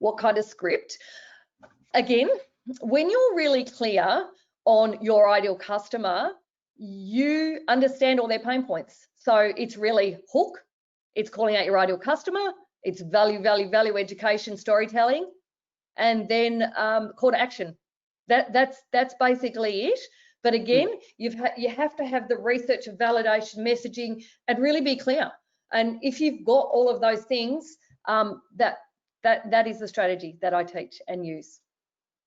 What kind of script? Again, when you're really clear on your ideal customer, you understand all their pain points. So it's really hook, it's calling out your ideal customer, it's value education, storytelling, and then call to action. That's basically it. But again, you have to have the research and validation, messaging, and really be clear. And if you've got all of those things, that is the strategy that I teach and use.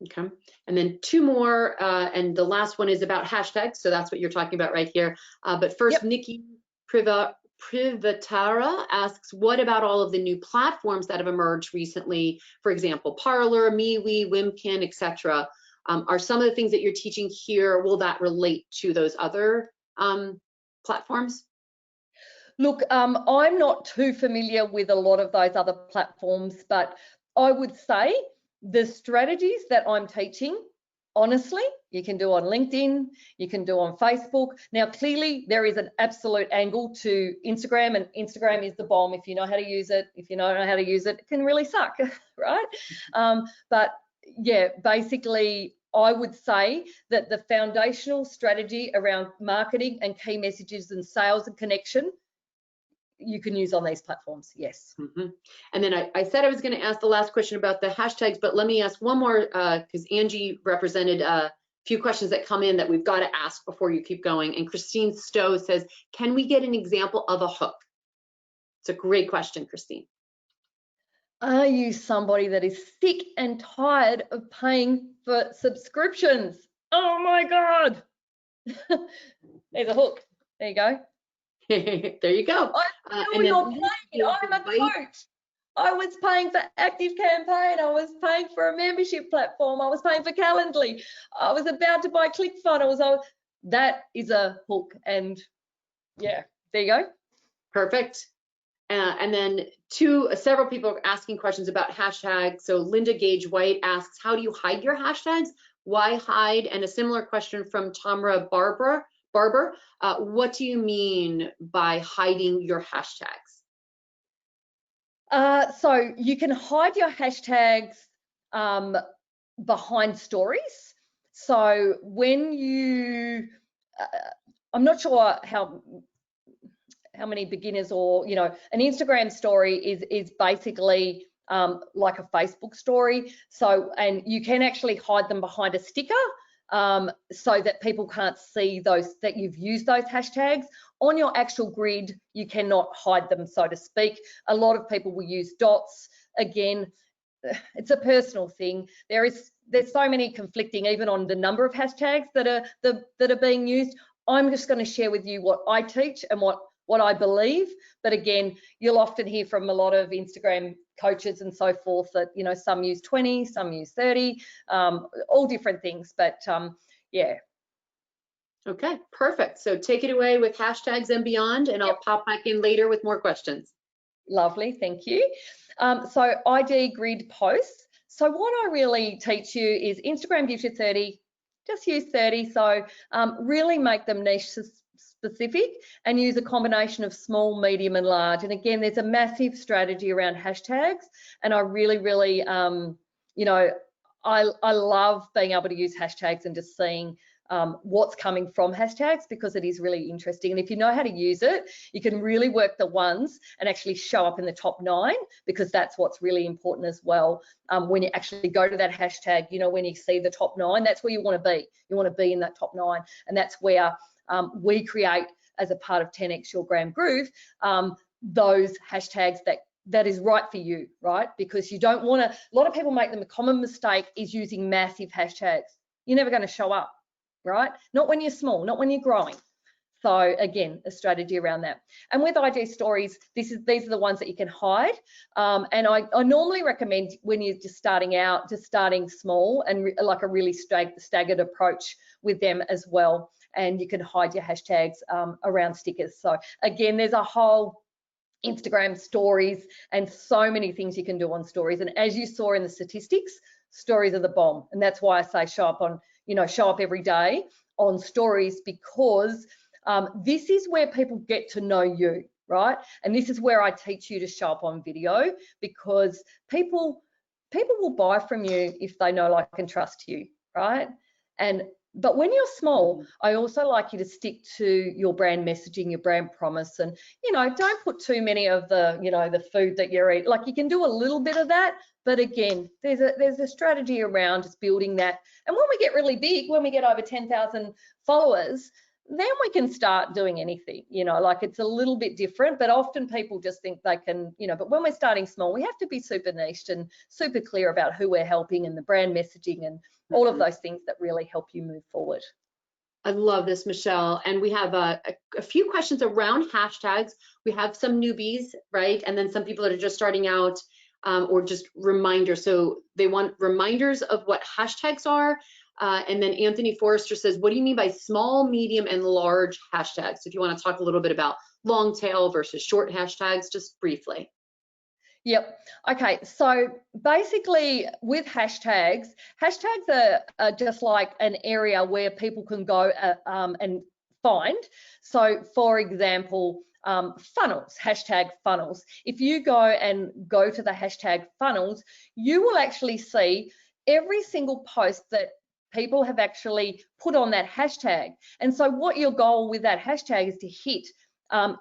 Okay, and then two more, and the last one is about hashtags. So that's what you're talking about right here. But first, Nikki Privatara asks, what about all of the new platforms that have emerged recently? For example, Parlor, MeWe, Wimkin, etc. Are some of the things that you're teaching here, will that relate to those other platforms? Look, I'm not too familiar with a lot of those other platforms, but I would say the strategies that I'm teaching, honestly, you can do on LinkedIn, you can do on Facebook. Now, clearly, there is an absolute angle to Instagram, and Instagram is the bomb if you know how to use it. If you don't know how to use it, it can really suck, right? But yeah, basically, I would say that the foundational strategy around marketing and key messages and sales and connection, you can use on these platforms, yes. And then I said I was going to ask the last question about the hashtags, but let me ask one more, because Angie represented a few questions that come in that we've got to ask before you keep going. And Christine Stowe says, can we get an example of a hook? It's a great question, Christine. Are you somebody that is sick and tired of paying for subscriptions? Oh my God. There's a hook. There you go. There you go. I feel your pain. I'm a coach. I was paying for Active Campaign. I was paying for a membership platform. I was paying for Calendly. I was about to buy ClickFunnels. That is a hook. And yeah, there you go. Perfect. And then several people are asking questions about hashtags. So Linda Gage White asks, how do you hide your hashtags? Why hide? And a similar question from Tamra Barber, what do you mean by hiding your hashtags? So you can hide your hashtags behind stories. So when you, I'm not sure how many beginners, or, you know, an Instagram story is basically like a Facebook story. So, and you can actually hide them behind a sticker so that people can't see those, that you've used those hashtags. On your actual grid, you cannot hide them, so to speak. A lot of people will use dots. Again, it's a personal thing. There's so many conflicting, even on the number of hashtags that are being used. I'm just going to share with you what I teach and what I believe. But again, you'll often hear from a lot of Instagram coaches and so forth that, you know, some use 20, some use 30, all different things. But yeah. Okay, perfect. So take it away with hashtags and beyond, and I'll pop back in later with more questions. Lovely, thank you. So ID grid posts. So what I really teach you is Instagram gives you 30, just use 30. So really make them niche specific and use a combination of small, medium and large. And again, there's a massive strategy around hashtags. And I really, you know, I love being able to use hashtags and just seeing what's coming from hashtags, because it is really interesting. And if you know how to use it, you can really work the ones and actually show up in the top 9, because that's what's really important as well. When you actually go to that hashtag, you know, when you see the top 9, that's where you want to be. You want to be in that top 9, and that's where we create, as a part of 10x Your Gram Groove, those hashtags that is right for you, right? Because you don't want to, a lot of people make them, a common mistake is using massive hashtags. You're never going to show up, right? Not when you're small, not when you're growing. So again, a strategy around that. And with IG stories, these are the ones that you can hide. And I normally recommend, when you're just starting out, just starting small and like a really staggered approach with them as well. And you can hide your hashtags around stickers. So again, there's a whole Instagram stories and so many things you can do on stories. And as you saw in the statistics, stories are the bomb. And that's why I say show up on, you know, show up every day on stories, because this is where people get to know you, right? And this is where I teach you to show up on video, because people will buy from you if they know, like, and trust you, right? But when you're small, I also like you to stick to your brand messaging, your brand promise, and, you know, don't put too many of the, you know, the food that you're eating. Like, you can do a little bit of that, but again, there's a strategy around just building that. And when we get really big, when we get over 10,000 followers, then we can start doing anything, you know, like, it's a little bit different, but often people just think they can, you know, but when we're starting small, we have to be super niched and super clear about who we're helping and the brand messaging and all of those things that really help you move forward. I love this, Michelle. And we have a few questions around hashtags. We have some newbies, right? And then some people that are just starting out, or just reminders. So they want reminders of what hashtags are. And then Anthony Forrester says, what do you mean by small, medium, and large hashtags? So if you want to talk a little bit about long tail versus short hashtags, just briefly. Yep. Okay. So basically with hashtags are just like an area where people can go and find. So for example, funnels, hashtag funnels. If you go to the hashtag funnels, you will actually see every single post that people have actually put on that hashtag. And so what your goal with that hashtag is to hit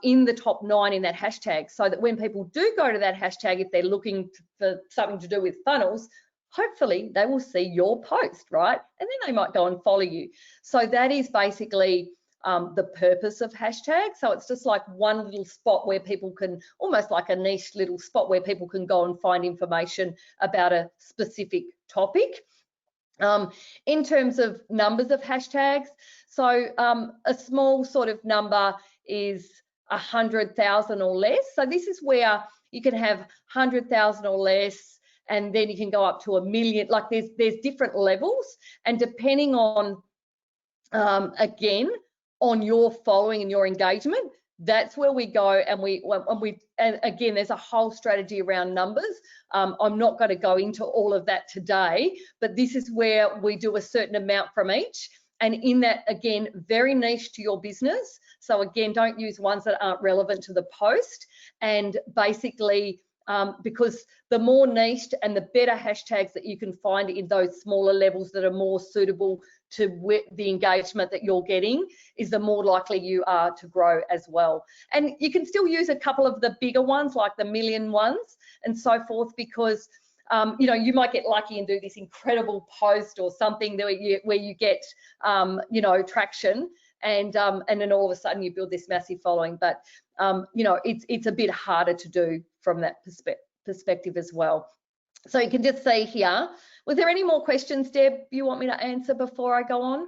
in the top 9 in that hashtag, so that when people do go to that hashtag, if they're looking for something to do with funnels, hopefully they will see your post, right? And then they might go and follow you. So that is basically the purpose of hashtags. So it's just like one little spot where people can, almost like a niche little spot where people can go and find information about a specific topic. In terms of numbers of hashtags, so a small sort of number is 100,000 or less. So this is where you can have 100,000 or less, and then you can go up to 1 million. Like there's different levels, and depending on again on your following and your engagement, that's where we go. And again, there's a whole strategy around numbers. I'm not going to go into all of that today, but this is where we do a certain amount from each. And in that, again, very niche to your business. So again, don't use ones that aren't relevant to the post. And basically, because the more niched and the better hashtags that you can find in those smaller levels that are more suitable to the engagement that you're getting, is the more likely you are to grow as well. And you can still use a couple of the bigger ones, like the million ones and so forth, because you know, you might get lucky and do this incredible post or something that where you get you know, traction, and then all of a sudden you build this massive following. But you know, it's a bit harder to do from that perspective as well. So you can just see here. Was there any more questions, Deb, you want me to answer before I go on?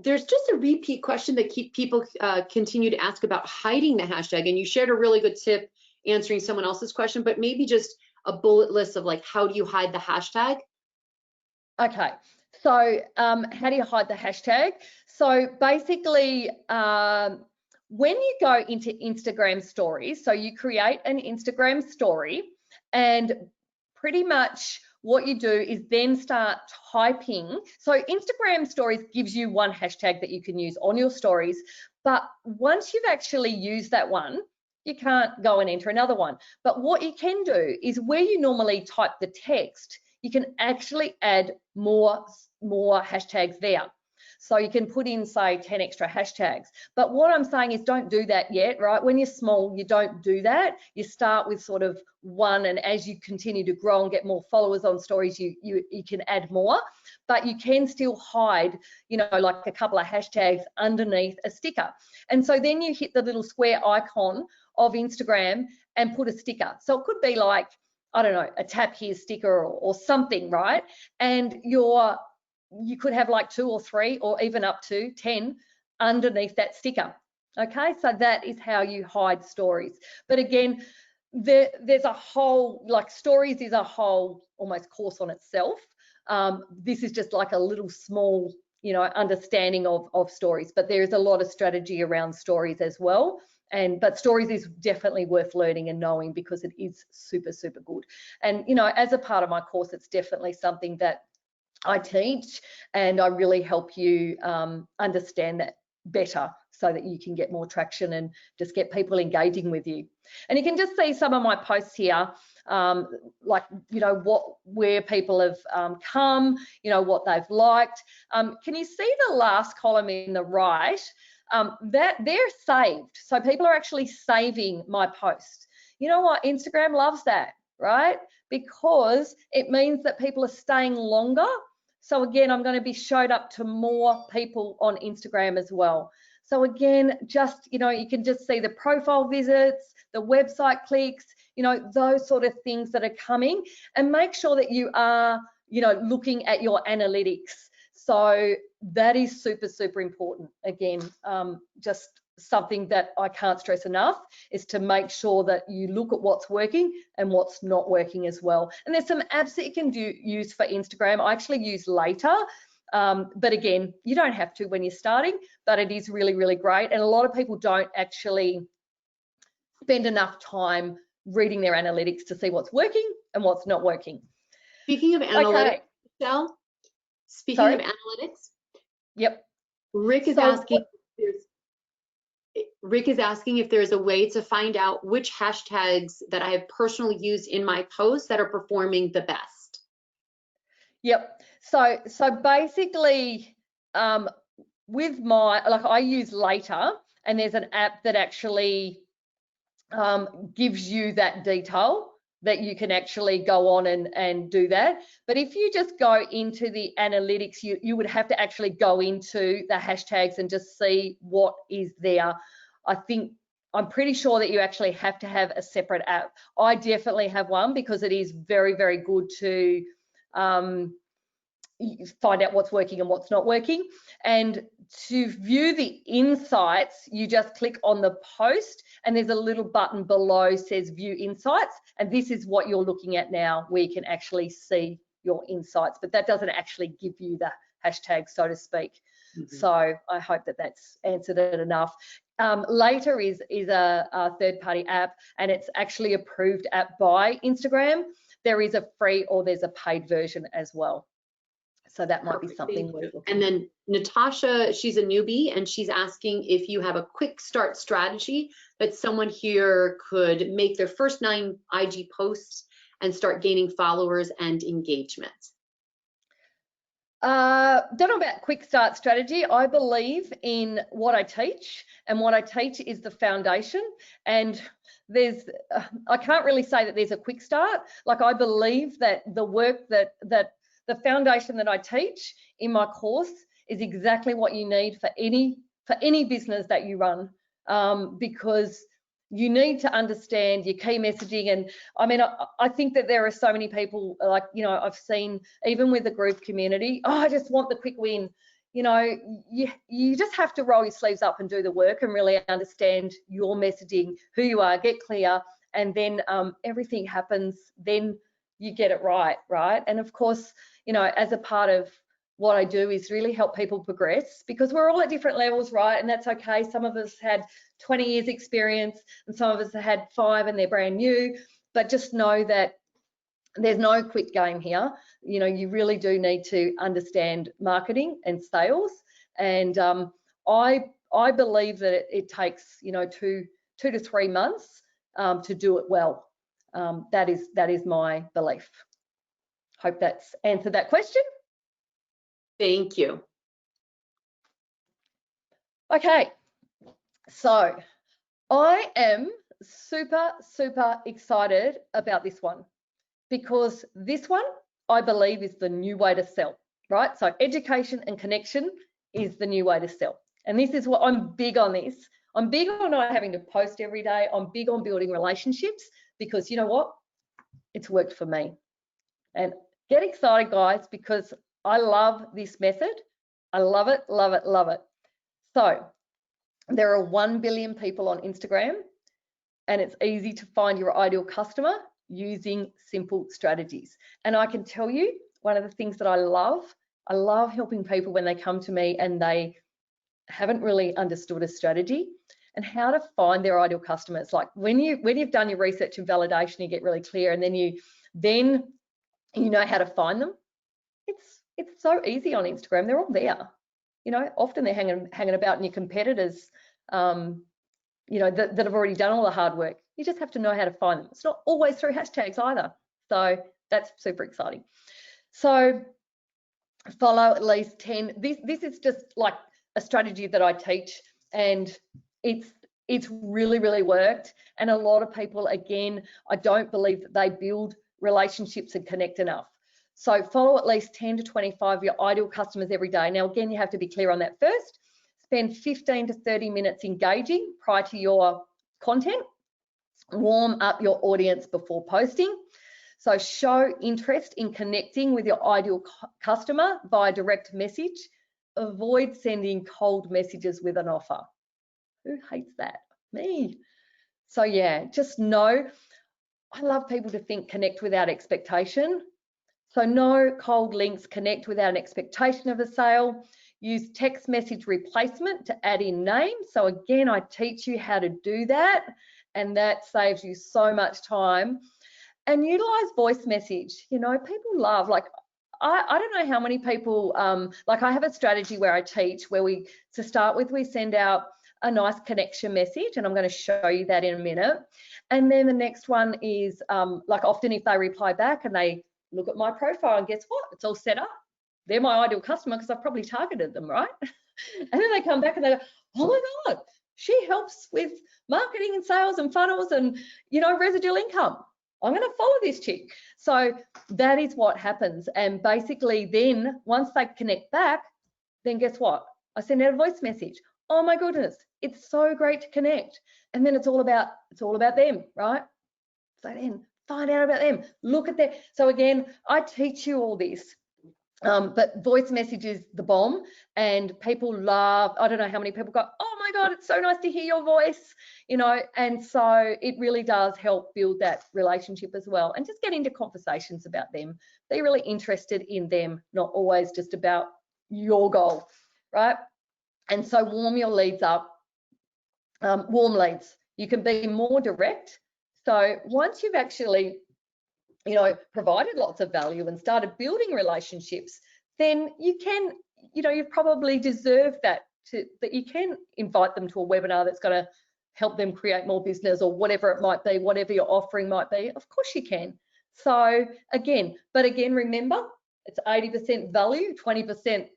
There's just a repeat question that people continue to ask about hiding the hashtag, and you shared a really good tip answering someone else's question, but maybe just a bullet list of like, how do you hide the hashtag? Okay, so how do you hide the hashtag? So basically, when you go into Instagram stories, so you create an Instagram story, and pretty much what you do is then start typing. So Instagram stories gives you one hashtag that you can use on your stories, but once you've actually used that one, you can't go and enter another one. But what you can do is where you normally type the text, you can actually add more hashtags there. So you can put in, say, 10 extra hashtags. But what I'm saying is don't do that yet, right? When you're small, you don't do that. You start with sort of one, and as you continue to grow and get more followers on stories, you can add more. But you can still hide, you know, like a couple of hashtags underneath a sticker. And so then you hit the little square icon of Instagram and put a sticker. So it could be like, I don't know, a tap here sticker or something, right? And you could have like 2 or 3 or even up to 10 underneath that sticker. Okay, so that is how you hide stories. But again, there's a whole, like stories is a whole almost course on itself. This is just like a little small, you know, understanding of stories, but there is a lot of strategy around stories as well. But stories is definitely worth learning and knowing because it is super, super good. And, you know, as a part of my course, it's definitely something that I teach, and I really help you understand that better so that you can get more traction and just get people engaging with you. And you can just see some of my posts here, like, you know, where people have come, you know, what they've liked. Can you see the last column in the right? That they're saved. So people are actually saving my posts. You know what? Instagram loves that, right? Because it means that people are staying longer. So again, I'm going to be showed up to more people on Instagram as well. So again, just, you know, you can just see the profile visits, the website clicks, you know, those sort of things that are coming, and make sure that you are, you know, looking at your analytics. So that is super, super important. Again, just something that I can't stress enough is to make sure that you look at what's working and what's not working as well. And there's some apps that you can use for Instagram. I actually use later, but again, you don't have to when you're starting, but it is really, really great. And a lot of people don't actually spend enough time reading their analytics to see what's working and what's not working. Speaking of analytics, Okay. Michelle, speaking of analytics, yep. Rick is asking if there's a way to find out which hashtags that I have personally used in my posts that are performing the best. Yep. So basically, with my, like, I use Later, and there's an app that actually gives you that detail that you can actually go on and do that. But if you just go into the analytics, you would have to actually go into the hashtags and just see what is there. I'm pretty sure that you actually have to have a separate app. I definitely have one because it is very, very good to find out what's working and what's not working. And to view the insights, you just click on the post, and there's a little button below says view insights, and this is what you're looking at now, where you can actually see your insights, but that doesn't actually give you the hashtag, so to speak. So I hope that that's answered it enough. Later is a third-party app, and it's actually approved app by Instagram. There is a free or there's a paid version as well. So that might be something worth looking at. And then Natasha, she's a newbie, and she's asking if you have a quick start strategy that someone here could make their first 9 IG posts and start gaining followers and engagement. Don't know about quick start strategy. I believe in what I teach, and what I teach is the foundation. And I can't really say that there's a quick start. Like, I believe that the work that the foundation that I teach in my course is exactly what you need for any business that you run, because you need to understand your key messaging. And I mean, I think that there are so many people, like, you know, I've seen even with the group community, oh, I just want the quick win. You know, you just have to roll your sleeves up and do the work and really understand your messaging, who you are, get clear, and then everything happens. Then you get it right? And of course, you know, as a part of what I do is really help people progress, because we're all at different levels, right? And that's okay. Some of us had 20 years experience and some of us had 5 and they're brand new, but just know that there's no quick game here. You know, you really do need to understand marketing and sales. And I believe that it takes, you know, 2 to 3 months to do it well. That is my belief. Hope that's answered that question. Thank you. Okay, so I am super excited about this one, because this one I believe is the new way to sell, right? So education and connection is the new way to sell. And this is what I'm big on this. I'm big on not having to post every day. I'm big on building relationships, because you know what? It's worked for me. And get excited, guys, because I love this method. I love it, love it, love it. So there are 1 billion people on Instagram, and it's easy to find your ideal customer using simple strategies. And I can tell you, one of the things that I love helping people when they come to me and they haven't really understood a strategy and how to find their ideal customers. Like when you've done your research and validation, you get really clear, and then you know how to find them. It's so easy on Instagram. They're all there. You know, often they're hanging about in your competitors, you know, that have already done all the hard work. You just have to know how to find them. It's not always through hashtags either. So that's super exciting. So follow at least 10. This is just like a strategy that I teach, and it's really worked. And a lot of people, again, I don't believe that they build relationships and connect enough. So follow at least 10 to 25 of your ideal customers every day. Now, again, you have to be clear on that first. Spend 15 to 30 minutes engaging prior to your content. Warm up your audience before posting. So show interest in connecting with your ideal customer via direct message. Avoid sending cold messages with an offer. Who hates that? Me. So yeah, just know, I love people to think connect without expectation. So no cold links, connect without an expectation of a sale. Use text message replacement to add in names. So again, I teach you how to do that, and that saves you so much time. And utilize voice message. You know, people love, like, I don't know how many people, like I have a strategy where I teach where to start with, we send out a nice connection message, and I'm going to show you that in a minute. And then the next one is, like often if they reply back and they look at my profile, and guess what? It's all set up. They're my ideal customer because I've probably targeted them, right? And then they come back and they go, oh my God, she helps with marketing and sales and funnels and, you know, residual income. I'm going to follow this chick. So that is what happens. And basically then once they connect back, then guess what? I send out a voice message. Oh my goodness, it's so great to connect. And then it's all about them, right? So then find out about them. Look at that. So again, I teach you all this. But voice message is the bomb, and people love, I don't know how many people go, oh my God, it's so nice to hear your voice, you know, and so it really does help build that relationship as well, and just get into conversations about them. Be really interested in them, not always just about your goal, right? And so warm your leads up, warm leads. You can be more direct. So once you've actually, you know, provided lots of value and started building relationships, then you can, you know, you probably deserve that you can invite them to a webinar that's going to help them create more business, or whatever it might be, whatever your offering might be. Of course you can. So again, remember, it's 80% value, 20%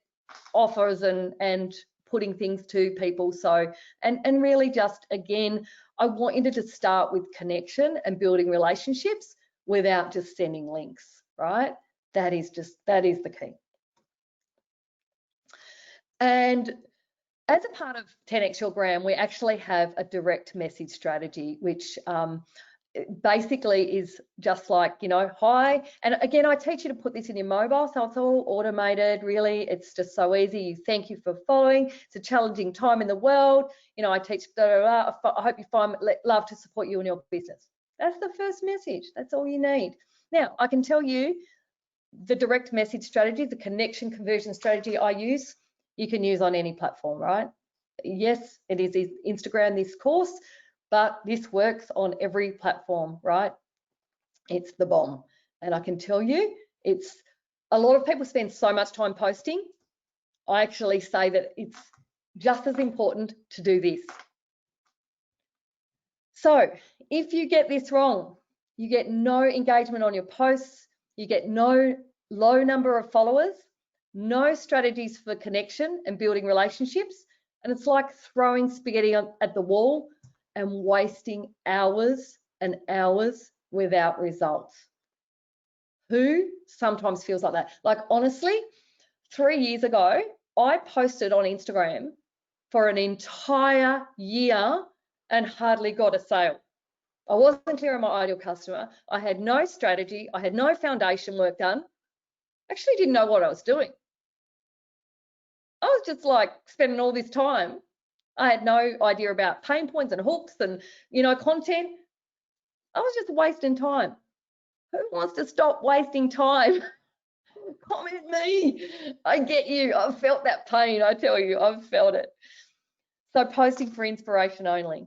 offers and putting things to people. So, and really just, again, I want you to just start with connection and building relationships without just sending links, right? That is the key. And as a part of 10x Your Gram, we actually have a direct message strategy, which basically is just like, you know, hi. And again, I teach you to put this in your mobile, so it's all automated, really. It's just so easy. Thank you for following. It's a challenging time in the world. You know, I teach, I hope you find love to support you in your business. That's the first message. That's all you need. Now, I can tell you, the direct message strategy, the connection conversion strategy I use, you can use on any platform, right? Yes, it is Instagram, this course, but this works on every platform, right? It's the bomb. And I can tell you, it's a lot of people spend so much time posting. I actually say that it's just as important to do this. So if you get this wrong, you get no engagement on your posts, you get no low number of followers, no strategies for connection and building relationships, and it's like throwing spaghetti at the wall and wasting hours and hours without results. Who sometimes feels like that? Like honestly, 3 years ago, I posted on Instagram for an entire year and hardly got a sale. I wasn't clear on my ideal customer. I had no strategy. I had no foundation work done. Actually didn't know what I was doing. I was just like spending all this time. I had no idea about pain points and hooks and, you know, content. I was just wasting time. Who wants to stop wasting time? Comment me. I get you. I've felt that pain. I tell you, I've felt it. So posting for inspiration only.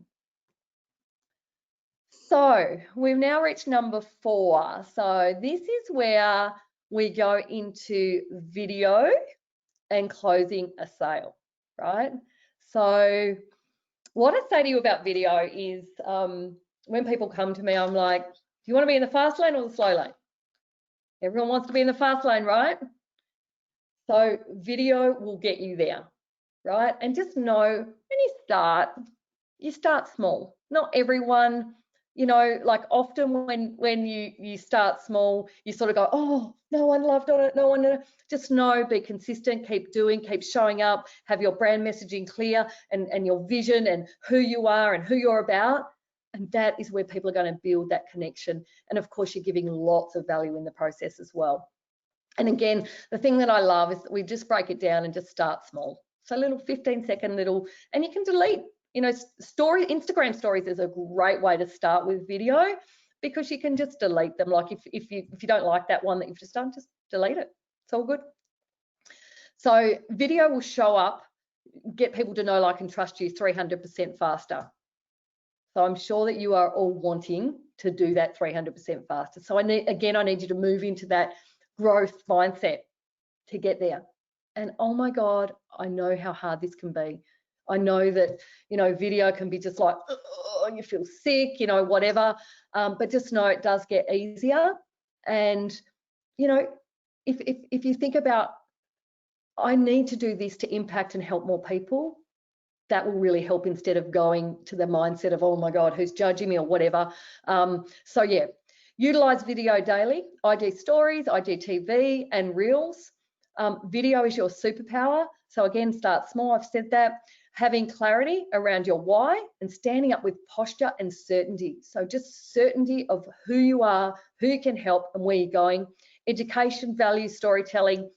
So we've now reached number 4. So this is where we go into video and closing a sale, right? So what I say to you about video is when people come to me, I'm like, do you want to be in the fast lane or the slow lane? Everyone wants to be in the fast lane, right? So video will get you there, right? And just know when you start small. Not everyone, you know, like often when you start small, you sort of go, oh, no one loved on it, no one. Just know, be consistent, keep doing, keep showing up, have your brand messaging clear and your vision and who you are and who you're about. And that is where people are going to build that connection. And of course, you're giving lots of value in the process as well. And again, the thing that I love is that we just break it down and just start small. So little 15-second little, and you can delete, you know, Instagram stories is a great way to start with video because you can just delete them. Like if you don't like that one that you've just done, just delete it. It's all good. So video will show up, get people to know, like, and trust you 300% faster. So I'm sure that you are all wanting to do that 300% faster. So I need you to move into that growth mindset to get there. And oh my God, I know how hard this can be. I know that, you know, video can be just like, oh, you feel sick, you know, whatever. But just know it does get easier. And, you know, if you think about, I need to do this to impact and help more people, that will really help instead of going to the mindset of, oh my God, who's judging me or whatever. So yeah, utilize video daily, IG stories, IGTV and reels. Video is your superpower. So again, start small, I've said that. Having clarity around your why and standing up with posture and certainty. So just certainty of who you are, who you can help and where you're going. Education, value, storytelling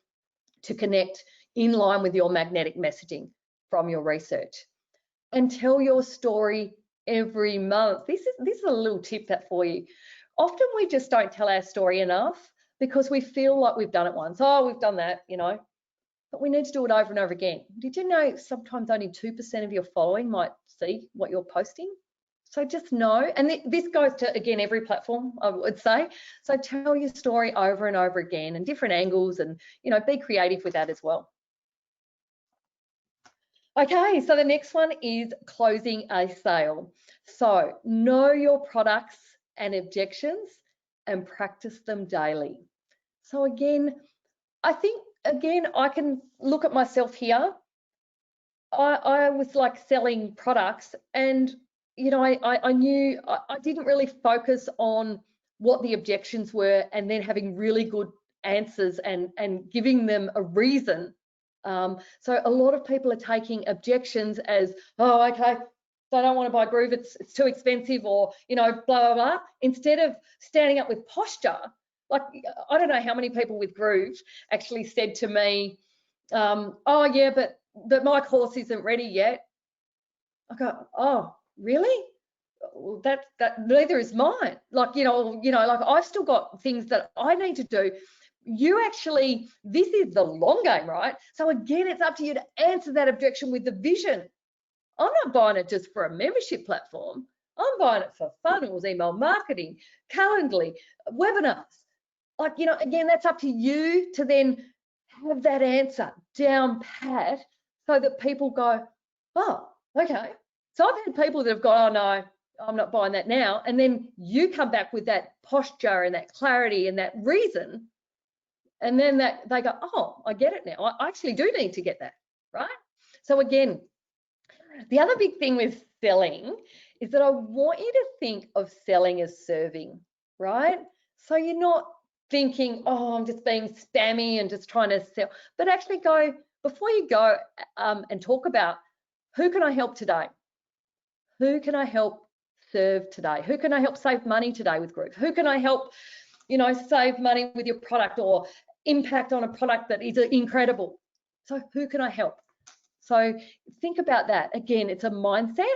to connect in line with your magnetic messaging from your research. And tell your story every month. This is a little tip that for you. Often we just don't tell our story enough because we feel like we've done it once. Oh, we've done that, you know, but we need to do it over and over again. Did you know sometimes only 2% of your following might see what you're posting? So just know, and this goes to, again, every platform, I would say. So tell your story over and over again and different angles and, you know, be creative with that as well. Okay, so the next one is closing a sale. So know your products and objections and practice them daily. So again, I think, again, I can look at myself here. I was like selling products and, you know, I knew I didn't really focus on what the objections were and then having really good answers and giving them a reason. So a lot of people are taking objections as, oh, okay, I don't want to buy Groove, it's too expensive, or, you know, blah, blah, blah, instead of standing up with posture. Like, I don't know how many people with Groove actually said to me, oh yeah, but my course isn't ready yet. I go, oh, really? Well, that neither is mine. Like, you know, like I've still got things that I need to do. you actually, this is the long game, right? So again, it's up to you to answer that objection with the vision. I'm not buying it just for a membership platform. I'm buying it for funnels, email marketing, Calendly, webinars. Like, you know, again, that's up to you to then have that answer down pat so that people go, oh, okay. So I've had people that have gone, oh no, I'm not buying that now. And then you come back with that posture and that clarity and that reason. And then that they go, oh, I get it now. I actually do need to get that, right? So again, the other big thing with selling is that I want you to think of selling as serving, right? So you're not thinking, oh, I'm just being spammy and just trying to sell, but actually go, before you go and talk about who can I help today? Who can I help serve today? Who can I help save money today with Groove? Who can I help, you know, save money with your product or impact on a product that is incredible? So who can I help? So think about that. Again, it's a mindset,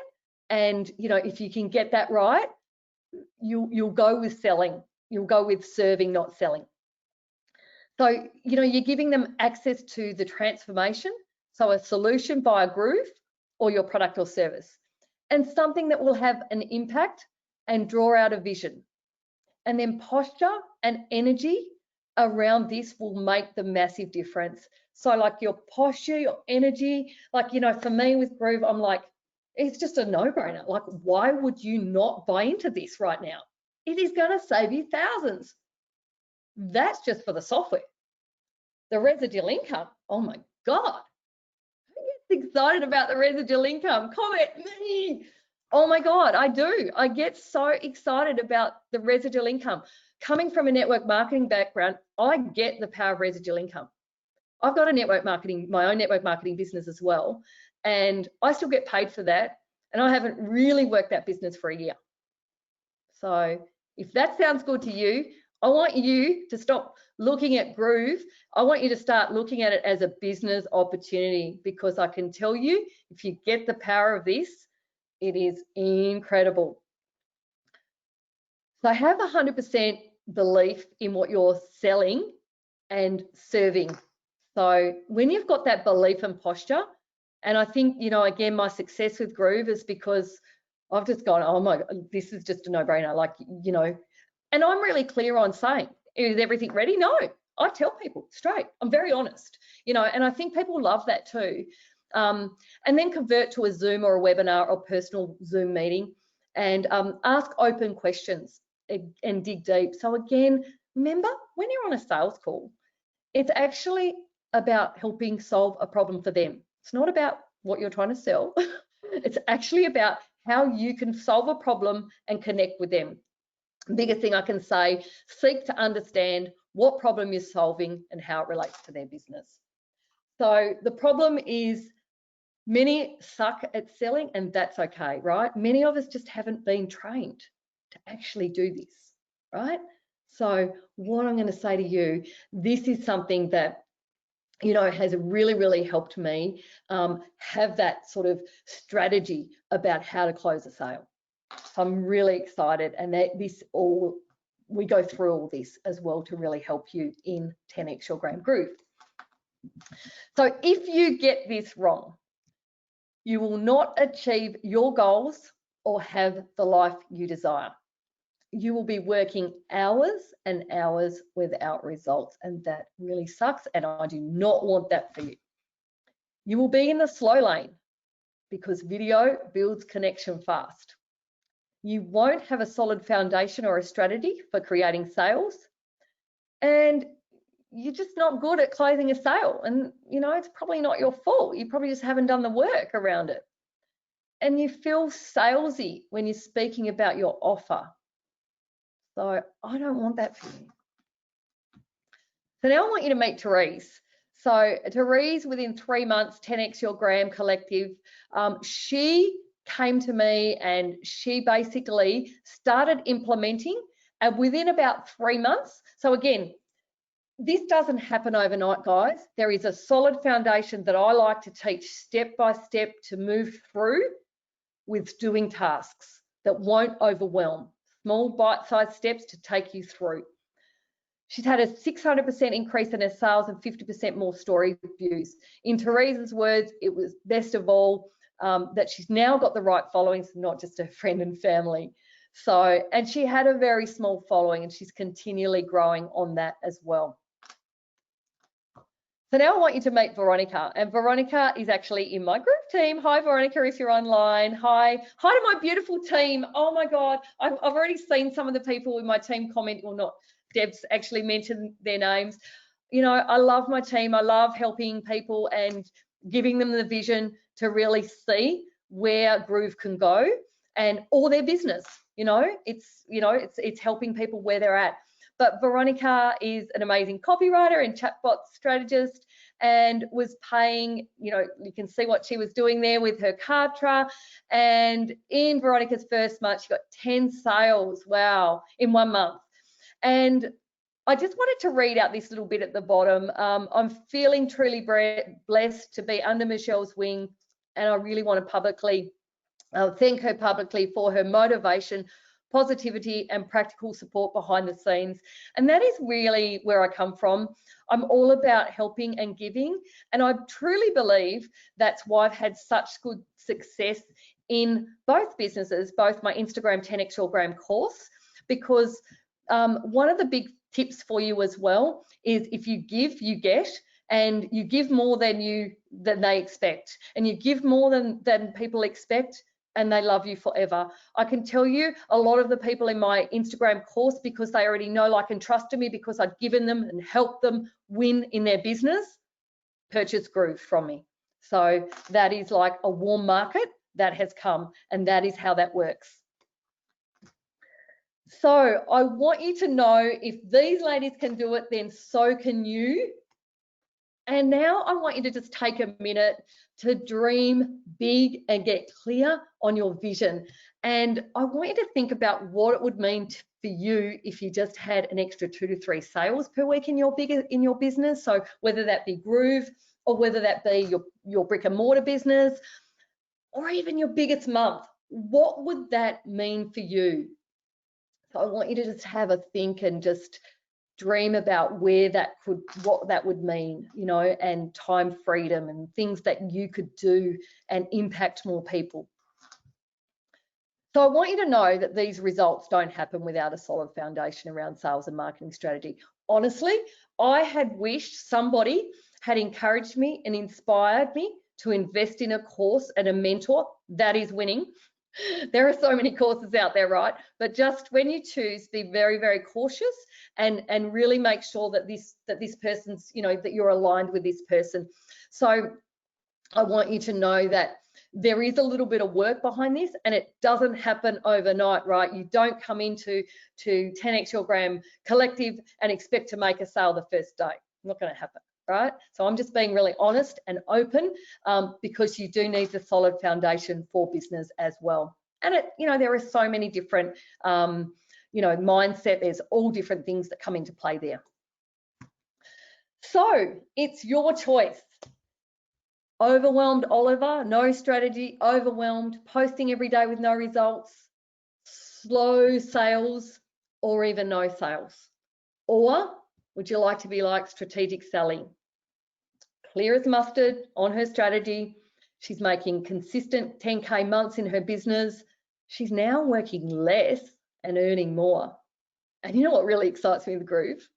and you know, if you can get that right, you'll go with selling. You'll go with serving, not selling. So, you know, you're giving them access to the transformation, so a solution via Groove or your product or service, and something that will have an impact and draw out a vision. And then posture and energy around this will make the massive difference. So like your posture, your energy, like, you know, for me with Groove, I'm like, it's just a no-brainer. Like, why would you not buy into this right now? It is going to save you thousands. That's just for the software. The residual income, oh my God. Who gets excited about the residual income? Comment me. Oh my God, I do. I get so excited about the residual income. Coming from a network marketing background, I get the power of residual income. I've got a network marketing, my own network marketing business as well, and I still get paid for that, and I haven't really worked that business for a year. So if that sounds good to you, I want you to stop looking at Groove. I want you to start looking at it as a business opportunity, because I can tell you, if you get the power of this, it is incredible. So have 100% belief in what you're selling and serving. So when you've got that belief and posture, and I think, you know, again, my success with Groove is because I've just gone, oh my God, this is just a no-brainer. Like, you know, and I'm really clear on saying, is everything ready? No, I tell people straight. I'm very honest, you know, and I think people love that too. And then convert to a Zoom or a webinar or personal Zoom meeting, and ask open questions and dig deep. So again, remember, when you're on a sales call, it's actually about helping solve a problem for them. It's not about what you're trying to sell. It's actually about how you can solve a problem and connect with them. The biggest thing I can say, seek to understand what problem you're solving and how it relates to their business. So the problem is, many suck at selling, and that's okay, right? Many of us just haven't been trained to actually do this, right? So what I'm going to say to you, this is something that, you know, has really, really helped me have that sort of strategy about how to close a sale. So I'm really excited, and that we go through all this as well to really help you in 10x your grand Groove. So if you get this wrong, you will not achieve your goals or have the life you desire. You will be working hours and hours without results, and that really sucks, and I do not want that for you. You will be in the slow lane because video builds connection fast. You won't have a solid foundation or a strategy for creating sales, and you're just not good at closing a sale, and you know, it's probably not your fault. You probably just haven't done the work around it. And you feel salesy when you're speaking about your offer. So I don't want that for you. So now I want you to meet Therese. So Therese, within 3 months, 10x your gram collective, she came to me and she basically started implementing, and within about 3 months. So again, this doesn't happen overnight, guys. There is a solid foundation that I like to teach step by step to move through with doing tasks that won't overwhelm. Small bite-sized steps to take you through. She's had a 600% increase in her sales and 50% more story views. In Teresa's words, it was best of all that she's now got the right followings, not just her friend and family. So, and she had a very small following and she's continually growing on that as well. So now I want you to meet Veronica, and Veronica is actually in my Groove team. Hi, Veronica, if you're online. Hi to my beautiful team. Oh my God, I've already seen some of the people in my team comment, or not, Deb's actually mentioned their names. You know, I love my team. I love helping people and giving them the vision to really see where Groove can go and all their business. It's helping people where they're at. But Veronica is an amazing copywriter and chatbot strategist, and was paying, you can see what she was doing there with her Kartra. And in Veronica's first month, she got 10 sales, wow, in 1 month. And I just wanted to read out this little bit at the bottom. I'm feeling truly blessed to be under Michelle's wing, and I really want to publicly thank her publicly for her motivation, positivity and practical support behind the scenes. And that is really where I come from. I'm all about helping and giving, and I truly believe that's why I've had such good success in both businesses, both my Instagram 10x Your Gram course, because one of the big tips for you as well is if you give, you get, and you give more than they expect, and you give more than people expect, and they love you forever. I can tell you a lot of the people in my Instagram course, because they already know, like, and trusted me because I've given them and helped them win in their business, purchase Groove from me. So that is like a warm market that has come, and that is how that works. So I want you to know, if these ladies can do it, then so can you. And now I want you to just take a minute to dream big and get clear on your vision. And I want you to think about what it would mean for you if you just had an extra 2 to 3 sales per week in your business. So whether that be Groove, or whether that be your brick and mortar business, or even your biggest month, what would that mean for you? So I want you to just have a think and just dream about what that would mean, and time freedom and things that you could do and impact more people. So I want you to know that these results don't happen without a solid foundation around sales and marketing strategy. Honestly, I had wished somebody had encouraged me and inspired me to invest in a course and a mentor that is winning. There are so many courses out there, right? But just when you choose, be very, very cautious and really make sure that this person's, that you're aligned with this person. So I want you to know that there is a little bit of work behind this, and it doesn't happen overnight, right? You don't come into 10x Your Gram Collective and expect to make a sale the first day. Not going to happen. Right? So I'm just being really honest and open, because you do need the solid foundation for business as well. And there are so many different, mindset. There's all different things that come into play there. So it's your choice. Overwhelmed Oliver, no strategy, overwhelmed, posting every day with no results, slow sales, or even no sales. Or would you like to be like strategic Sally? Clear as mustard on her strategy. She's making consistent 10K months in her business. She's now working less and earning more. And you know what really excites me with Groove?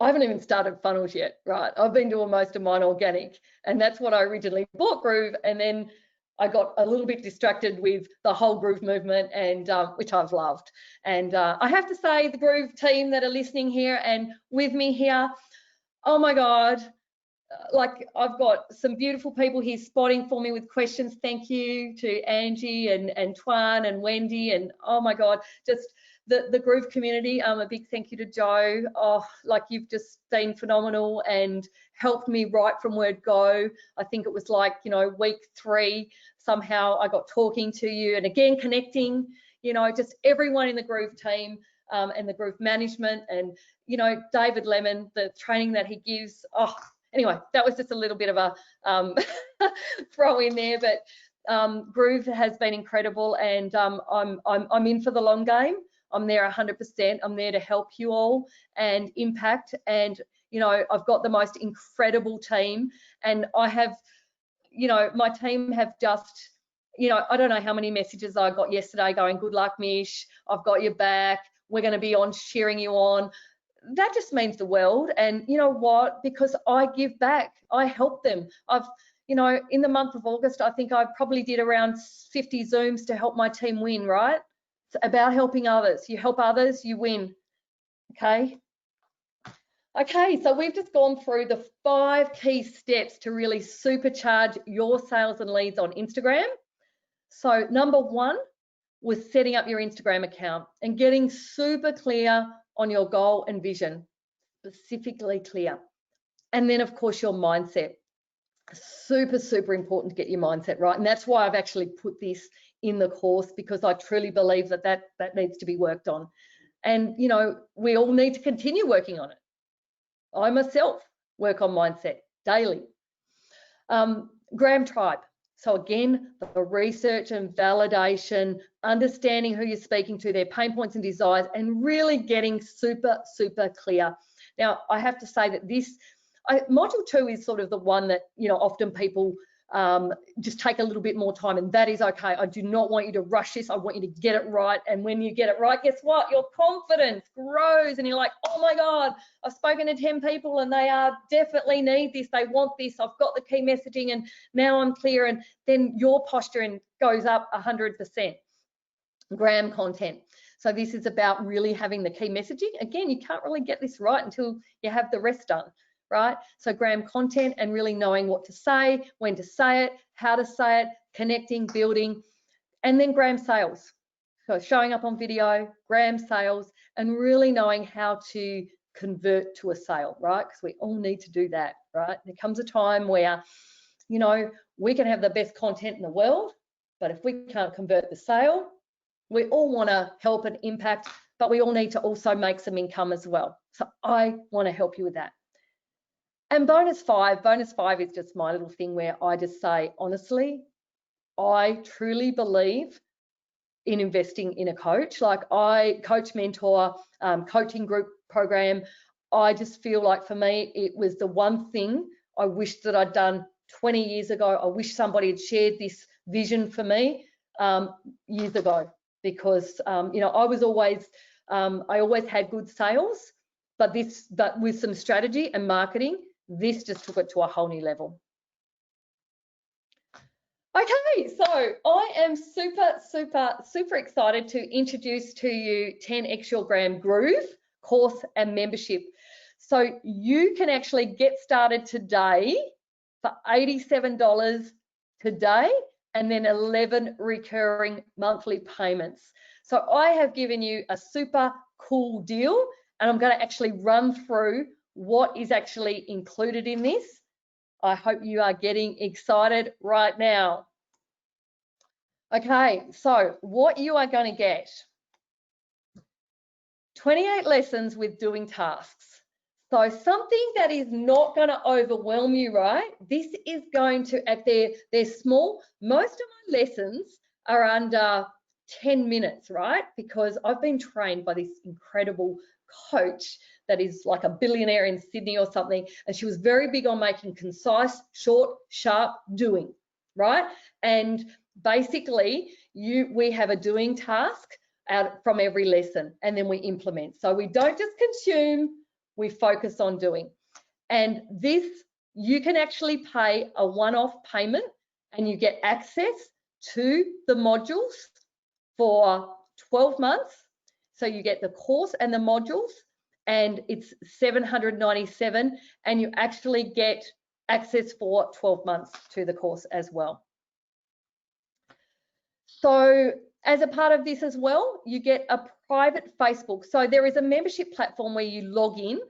I haven't even started funnels yet, right? I've been doing most of mine organic, and that's what I originally bought Groove, and then I got a little bit distracted with the whole Groove movement, and which I've loved. And I have to say, the Groove team that are listening here and with me here, oh my God, like, I've got some beautiful people here spotting for me with questions. Thank you to Angie and Twan and Wendy, and oh my God, just the Groove community. A big thank you to Joe. Oh, like, you've just been phenomenal and helped me right from word go. I think it was like, week 3, somehow I got talking to you, and again connecting, just everyone in the Groove team, and the Groove management, and David Lemon, the training that he gives. Oh, anyway, that was just a little bit of a throw in there, but Groove has been incredible, and I'm in for the long game. I'm there 100%. I'm there to help you all and impact. And, you know, I've got the most incredible team, and I have, you know, my team have just, you know, I don't know how many messages I got yesterday going, good luck, Mish, I've got your back, we're going to be on cheering you on. That just means the world. And you know what, because I give back, I help them. I've, you know, in the month of August, I think I probably did around 50 Zooms to help my team win, right? It's about helping others. You help others, you win. Okay. Okay, so we've just gone through the 5 key steps to really supercharge your sales and leads on Instagram. So number 1 was setting up your Instagram account and getting super clear on your goal and vision, specifically clear. And then of course your mindset. Super, super important to get your mindset right. And that's why I've actually put this in the course, because I truly believe that that needs to be worked on. And you know, we all need to continue working on it. I myself work on mindset daily. Graham Tribe. So again, the research and validation, understanding who you're speaking to, their pain points and desires, and really getting super, super clear. Now, I have to say that this, module 2 is sort of the one that, you know, often people just take a little bit more time, and that is okay. I do not want you to rush this. I want you to get it right. And when you get it right, guess what? Your confidence grows and you're like, oh my God, I've spoken to 10 people and they definitely need this. They want this. I've got the key messaging and now I'm clear. And then your posturing goes up 100%. Graham content. So this is about really having the key messaging. Again, you can't really get this right until you have the rest done. Right? So Graham content and really knowing what to say, when to say it, how to say it, connecting, building, and then Graham sales. So showing up on video, Graham sales, and really knowing how to convert to a sale, right? Because we all need to do that, right? There comes a time where, you know, we can have the best content in the world, but if we can't convert the sale, we all want to help and impact, but we all need to also make some income as well. So I want to help you with that. And bonus 5 is just my little thing where I just say, honestly, I truly believe in investing in a coach. Like I coach, mentor, coaching group program. I just feel like for me, it was the one thing I wish that I'd done 20 years ago. I wish somebody had shared this vision for me years ago, because you know, I always had good sales, but with some strategy and marketing, this just took it to a whole new level. Okay, so I am super excited to introduce to you 10x Your Gram Groove course and membership. So you can actually get started today for $87 today, and then 11 recurring monthly payments. So I have given you a super cool deal, and I'm going to actually run through what is actually included in this. I hope you are getting excited right now. Okay, so what you are going to get, 28 lessons with doing tasks. So something that is not going to overwhelm you, right? This is going to, they're small. Most of my lessons are under 10 minutes, right? Because I've been trained by this incredible coach that is like a billionaire in Sydney or something, and she was very big on making concise, short, sharp doing, right? And basically we have a doing task out from every lesson, and then we implement. So we don't just consume, we focus on doing. And this, you can actually pay a one-off payment and you get access to the modules for 12 months. So you get the course and the modules, and it's $797, and you actually get access for 12 months to the course as well. So as a part of this as well, you get a private Facebook. So there is a membership platform where you log in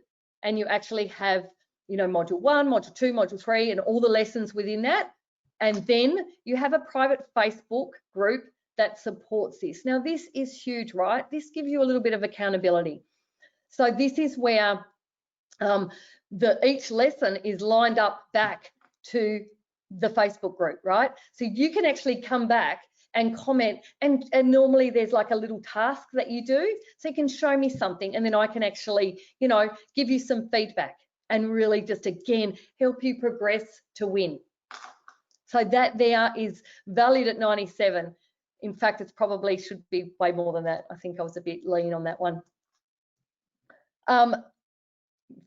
and you actually have, you know, module 1, module 2, module 3, and all the lessons within that. And then you have a private Facebook group that supports this. Now this is huge, right? This gives you a little bit of accountability. So this is where each lesson is lined up back to the Facebook group, right? So you can actually come back and comment. And normally there's like a little task that you do. So you can show me something and then I can actually, you know, give you some feedback and really just, again, help you progress to win. So that there is valued at 97. In fact, it's probably should be way more than that. I think I was a bit lean on that one.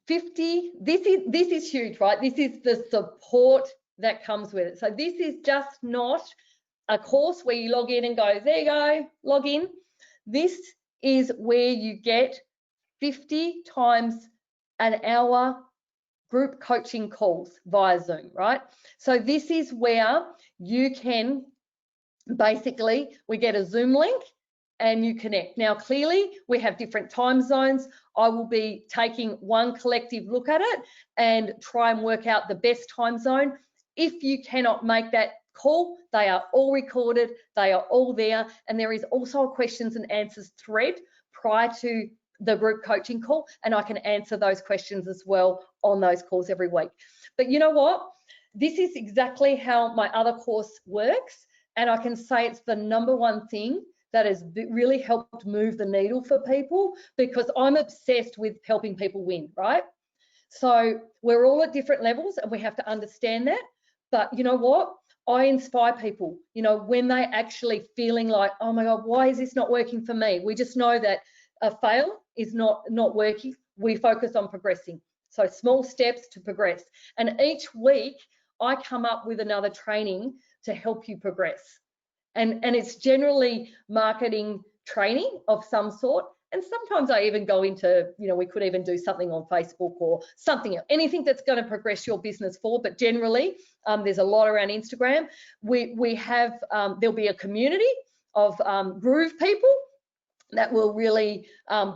50, this is huge, right? This is the support that comes with it. So this is just not a course where you log in and go, there you go, log in. This is where you get 50 times an hour group coaching calls via Zoom, right? So this is where you can basically, we get a Zoom link and you connect. Now, clearly, we have different time zones. I will be taking one collective look at it and try and work out the best time zone. If you cannot make that call, they are all recorded, they are all there, and there is also a questions and answers thread prior to the group coaching call, and I can answer those questions as well on those calls every week. But you know what? This is exactly how my other course works, and I can say it's the #1 thing that has really helped move the needle for people, because I'm obsessed with helping people win, right? So we're all at different levels and we have to understand that. But you know what? I inspire people, you know, when they actually feeling like, oh my God, why is this not working for me? We just know that a fail is not working. We focus on progressing. So small steps to progress. And each week I come up with another training to help you progress. And it's generally marketing training of some sort. And sometimes I even go into, you know, we could even do something on Facebook or something else, anything that's going to progress your business forward. But generally, there's a lot around Instagram. We have, there'll be a community of Groove people that will really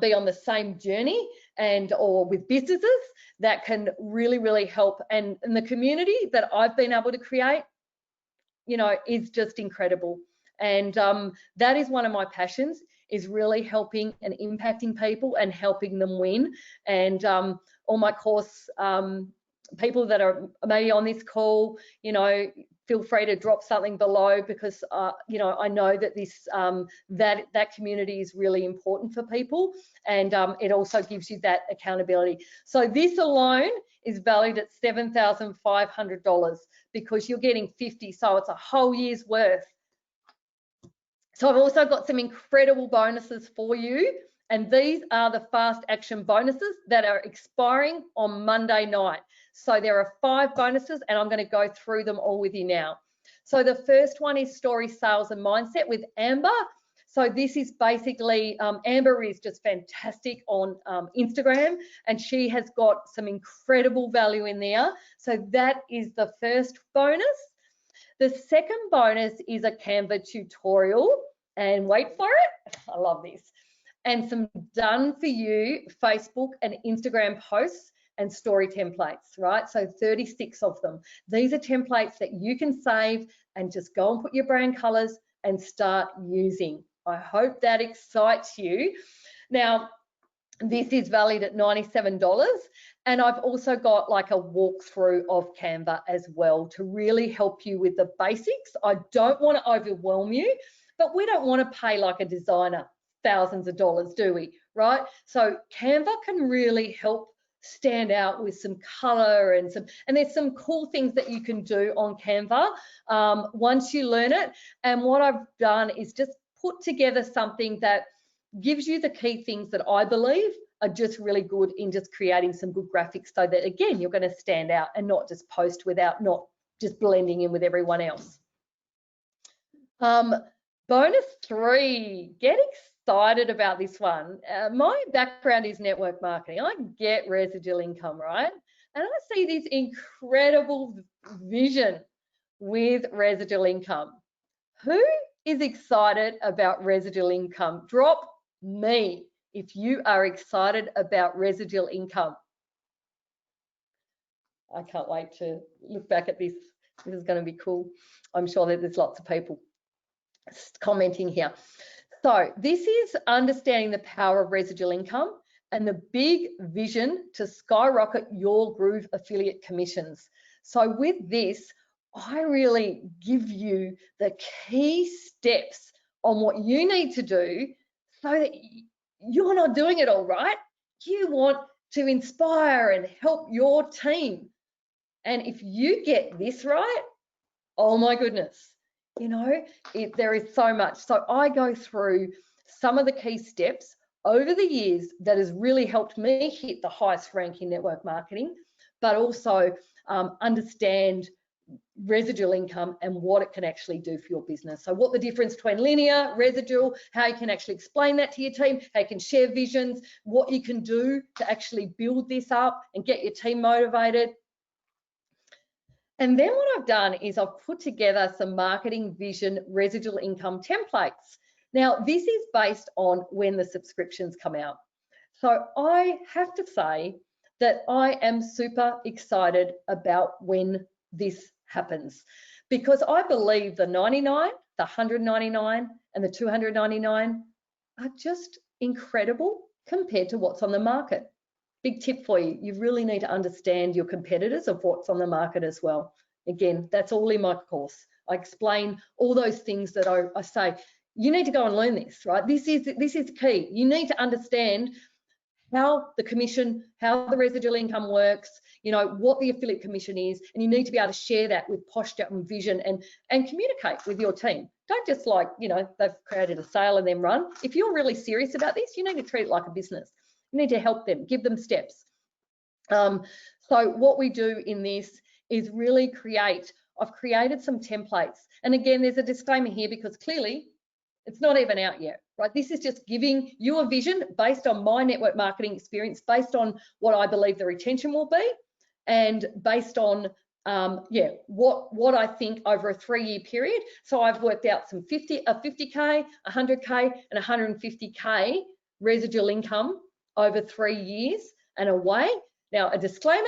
be on the same journey, and or with businesses that can really help. And the community that I've been able to create, you know, is just incredible. And that is one of my passions, is really helping and impacting people and helping them win. And all my course people that are maybe on this call, you know, feel free to drop something below, because you know, I know that this that community is really important for people, and it also gives you that accountability. So this alone is valued at $7,500, because you're getting 50, so it's a whole year's worth. So I've also got some incredible bonuses for you, and these are the fast action bonuses that are expiring on Monday night. So there are 5 bonuses, and I'm going to go through them all with you now. So the first one is story, sales and mindset with Amber. So this is basically, Amber is just fantastic on Instagram, and she has got some incredible value in there. So that is the first bonus. The second bonus is a Canva tutorial, and wait for it, I love this, and some done for you Facebook and Instagram posts and story templates, right? So 36 of them. These are templates that you can save and just go and put your brand colors and start using. I hope that excites you. Now, this is valued at $97, and I've also got like a walkthrough of Canva as well to really help you with the basics. I don't want to overwhelm you, but we don't want to pay like a designer thousands of dollars, do we? Right? So Canva can really help stand out with some color and there's some cool things that you can do on Canva once you learn it. And what I've done is just put together something that gives you the key things that I believe are just really good in just creating some good graphics, so that again, you're going to stand out and not just post without not just blending in with everyone else. Bonus 3, get excited about this one. My background is network marketing. I get residual income, right? And I see this incredible vision with residual income. Who is excited about residual income? Drop me if you are excited about residual income. I can't wait to look back at this. This is going to be cool. I'm sure that there's lots of people commenting here. So this is understanding the power of residual income and the big vision to skyrocket your Groove affiliate commissions. So with this, I really give you the key steps on what you need to do so that you're not doing it all right. You want to inspire and help your team. And if you get this right, oh my goodness, you know, there is so much. So I go through some of the key steps over the years that has really helped me hit the highest rank in network marketing, but also understand residual income and what it can actually do for your business. So what the difference between linear, residual, how you can actually explain that to your team, how you can share visions, what you can do to actually build this up and get your team motivated. And then what I've done is I've put together some marketing vision residual income templates. Now, this is based on when the subscriptions come out. So I have to say that I am super excited about when this happens, because I believe the 99, the 199 and the 299 are just incredible compared to what's on the market. Big tip for you, you really need to understand your competitors of what's on the market as well. Again, that's all in my course. I explain all those things that I say, you need to go and learn this, right? This is key. You need to understand how the commission, how the residual income works, you know, what the affiliate commission is, and you need to be able to share that with posture and vision and communicate with your team. Don't just like, you know, they've created a sale and then run. If you're really serious about this, you need to treat it like a business. You need to help them, give them steps. So what we do in this is really I've created some templates. And again, there's a disclaimer here because clearly it's not even out yet, right? This is just giving you a vision based on my network marketing experience, based on what I believe the retention will be, and based on what I think over a 3-year period. So I've worked out some 50K, 100K, and 150K residual income over 3 years and away. Now, a disclaimer,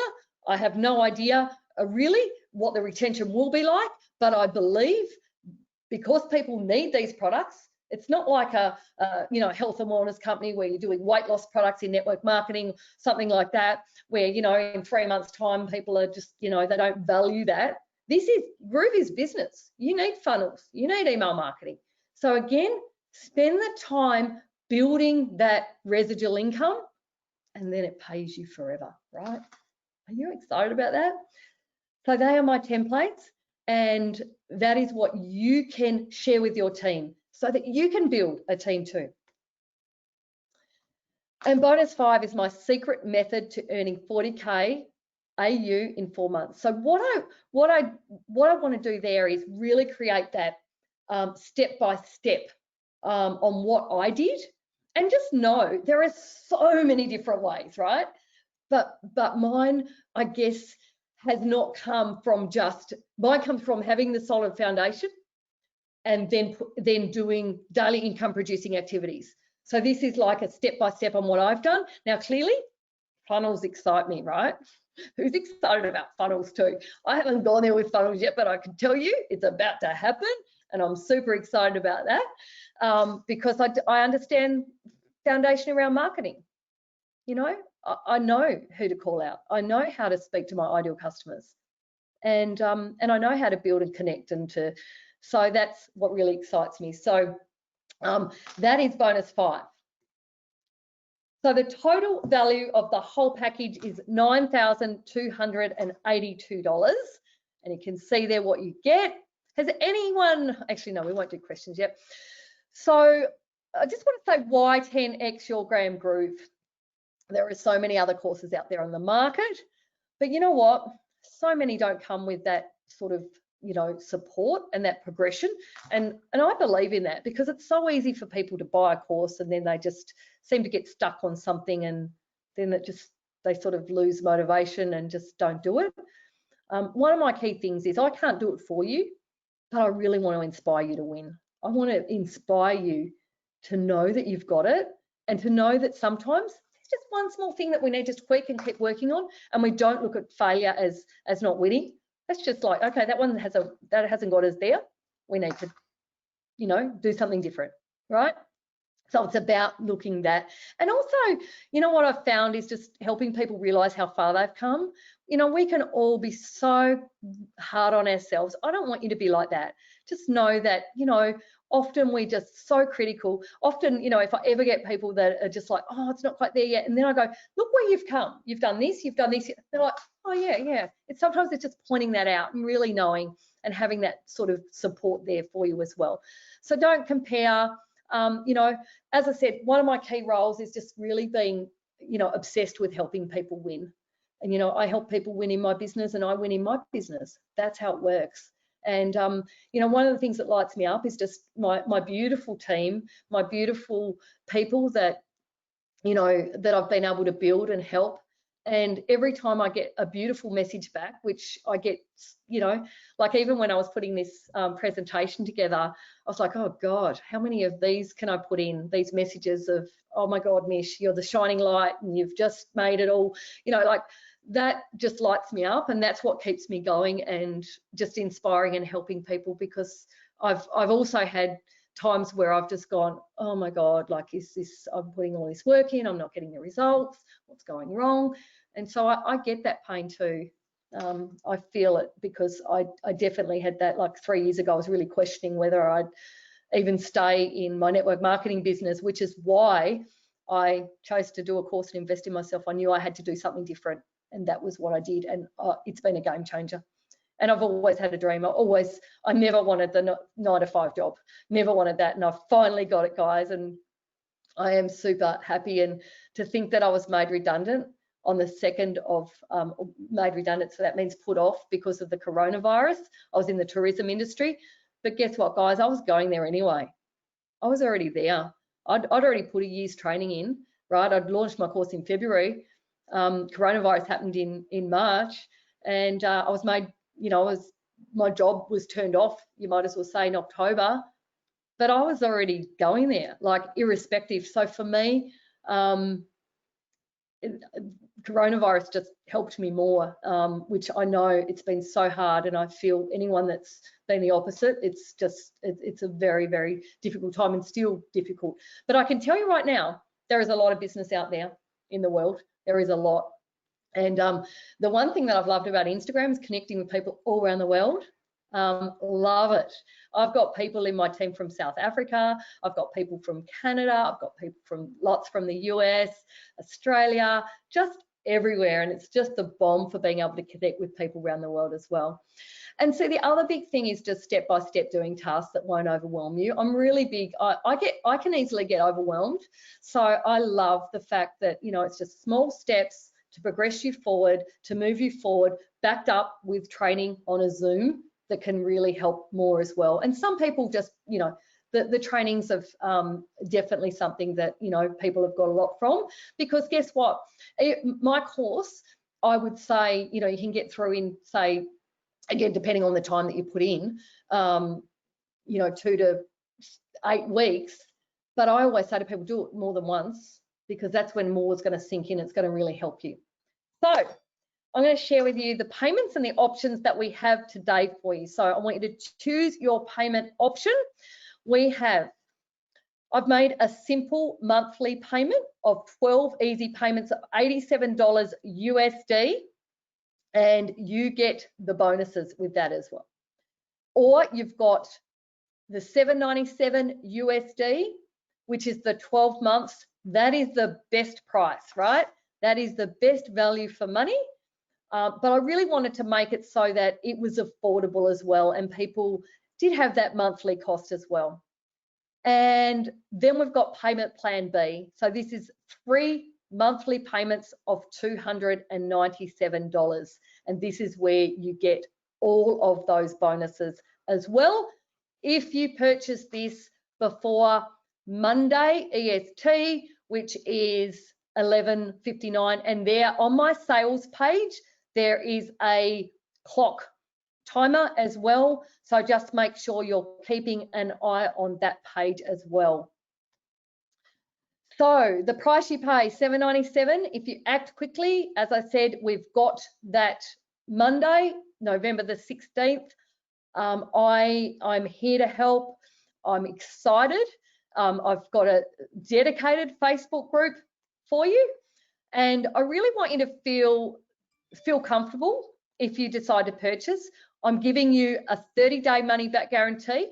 I have no idea really what the retention will be like, but I believe because people need these products, it's not like a health and wellness company where you're doing weight loss products in network marketing, something like that, where, you know, in 3 months' time, people are just, you know, they don't value that. Groove is business. You need funnels, you need email marketing. So again, spend the time building that residual income and then it pays you forever, right? Are you excited about that? So they are my templates, and that is what you can share with your team so that you can build a team too. And bonus 5 is my secret method to earning 40K AU in 4 months. So what I want to do there is really create that step by step on what I did, and just know there are so many different ways, right? But mine, I guess, has not come from mine comes from having the solid foundation and then doing daily income producing activities. So this is like a step by step on what I've done. Now, clearly, funnels excite me, right? Who's excited about funnels too? I haven't gone there with funnels yet, but I can tell you it's about to happen, and I'm super excited about that because I understand foundation around marketing. You know, I know who to call out. I know how to speak to my ideal customers, and I know how to build and connect, so that's what really excites me. So that is bonus 5. So the total value of the whole package is $9,282, and you can see there what you get. Has anyone, actually no, we won't do questions yet. So I just want to say, why 10x your Graham Groove? There are so many other courses out there on the market, but you know what? So many don't come with that sort of, you know, support and that progression. And I believe in that, because it's so easy for people to buy a course and then they just seem to get stuck on something, and then they sort of lose motivation and just don't do it. One of my key things is I can't do it for you, but I really want to inspire you to win. I want to inspire you to know that you've got it, and to know that sometimes just one small thing that we need to tweak and keep working on, and we don't look at failure as not winning. That's just like, okay, that hasn't got us there. We need to, you know, do something different, right? So it's about looking that. And also, you know, what I've found is just helping people realize how far they've come. You know, we can all be so hard on ourselves. I don't want you to be like that. Just know that, you know, often we're just so critical. Often, you know, if I ever get people that are just like, oh, it's not quite there yet. And then I go, look where you've come. You've done this, you've done this. They're like, oh, yeah. Sometimes it's just pointing that out and really knowing and having that sort of support there for you as well. So don't compare. You know, as I said, one of my key roles is just really being, you know, obsessed with helping people win. And, you know, I help people win in my business and I win in my business. That's how it works. And, you know, one of the things that lights me up is just my beautiful team, my beautiful people that, you know, that I've been able to build and help. And every time I get a beautiful message back, which I get, you know, like even when I was putting this presentation together, I was like, oh God, how many of these can I put in? These messages of, oh my God, Mish, you're the shining light and you've just made it all, you know, like that just lights me up. And that's what keeps me going and just inspiring and helping people, because I've also had times where I've just gone, oh my God, like, is this, I'm putting all this work in, I'm not getting the results, what's going wrong? And so I get that pain too. I feel it, because I definitely had that. Like 3 years ago, I was really questioning whether I'd even stay in my network marketing business, which is why I chose to do a course and invest in myself. I knew I had to do something different, and that was what I did. And it's been a game changer. And I've always had a dream. I never wanted the 9-to-5 job, never wanted that. And I've finally got it, guys. And I am super happy. And to think that I was made redundant on the 2nd of, made redundant, so that means put off because of the coronavirus. I was in the tourism industry. But guess what, guys? I was going there anyway. I was already there. I'd already put a year's training in, right? I'd launched my course in February. Coronavirus happened in March. And I was made, you know, my job was turned off, you might as well say, in October, but I was already going there, like irrespective. So for me, coronavirus just helped me more, which I know it's been so hard, and I feel anyone that's been the opposite, it's a very, very difficult time, and still difficult. But I can tell you right now, there is a lot of business out there in the world. There is a lot. And the one thing that I've loved about Instagram is connecting with people all around the world. Love it. I've got people in my team from South Africa. I've got people from Canada. I've got people from lots from the US, Australia, just everywhere. And it's just the bomb for being able to connect with people around the world as well. And so the other big thing is just step-by-step doing tasks that won't overwhelm you. I'm really big. I can easily get overwhelmed. So I love the fact that, you know, it's just small steps to progress you forward, to move you forward, backed up with training on a Zoom that can really help more as well. And some people just, you know, the trainings of definitely something that, you know, people have got a lot from, because guess what? My course, I would say, you know, you can get through in, say, again, depending on the time that you put in, you know, 2 to 8 weeks. But I always say to people, do it more than once, because that's when more is going to sink in. It's going to really help you. So I'm going to share with you the payments and the options that we have today for you. So I want you to choose your payment option. I've made a simple monthly payment of 12 easy payments of $87 USD, and you get the bonuses with that as well. Or you've got the $797 USD, which is the 12 months. That is the best price, right? That is the best value for money. But I really wanted to make it so that it was affordable as well, and people did have that monthly cost as well. And then we've got payment plan B. So this is 3 monthly payments of $297. And this is where you get all of those bonuses as well. If you purchase this before Monday EST, which is 11:59, and there on my sales page, there is a clock timer as well. So just make sure you're keeping an eye on that page as well. So the price you pay, $797. If you act quickly, as I said, we've got that Monday, November the 16th. I'm here to help. I'm excited. I've got a dedicated Facebook group for you, and I really want you to feel comfortable if you decide to purchase. I'm giving you a 30-day money-back guarantee.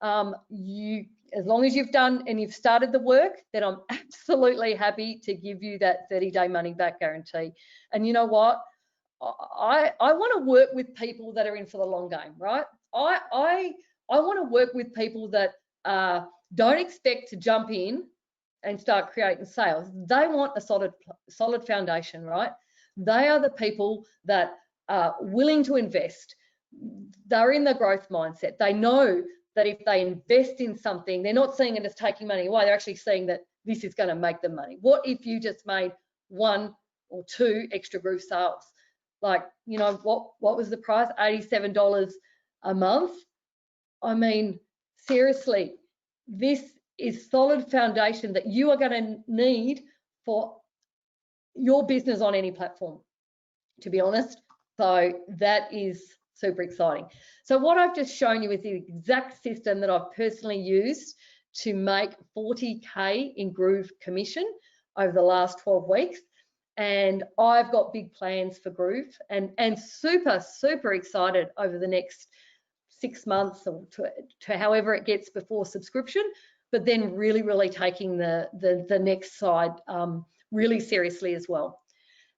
As long as you've done and you've started the work, then I'm absolutely happy to give you that 30-day money-back guarantee. And you know what? I want to work with people that are in for the long game, right? I want to work with people that don't expect to jump in and start creating sales. They want a solid foundation, right? They are the people that are willing to invest. They're in the growth mindset. They know that if they invest in something, they're not seeing it as taking money away. They're actually seeing that this is going to make them money. What if you just made 1 or 2 extra Groove sales? Like, you know, what was the price? $87 a month. I mean, seriously, this is solid foundation that you are going to need for your business on any platform, to be honest. So that is super exciting. So what I've just shown you is the exact system that I've personally used to make 40K in Groove commission over the last 12 weeks. And I've got big plans for Groove, and super excited over the next 6 months or to however it gets before subscription, but then really taking the next side really seriously as well.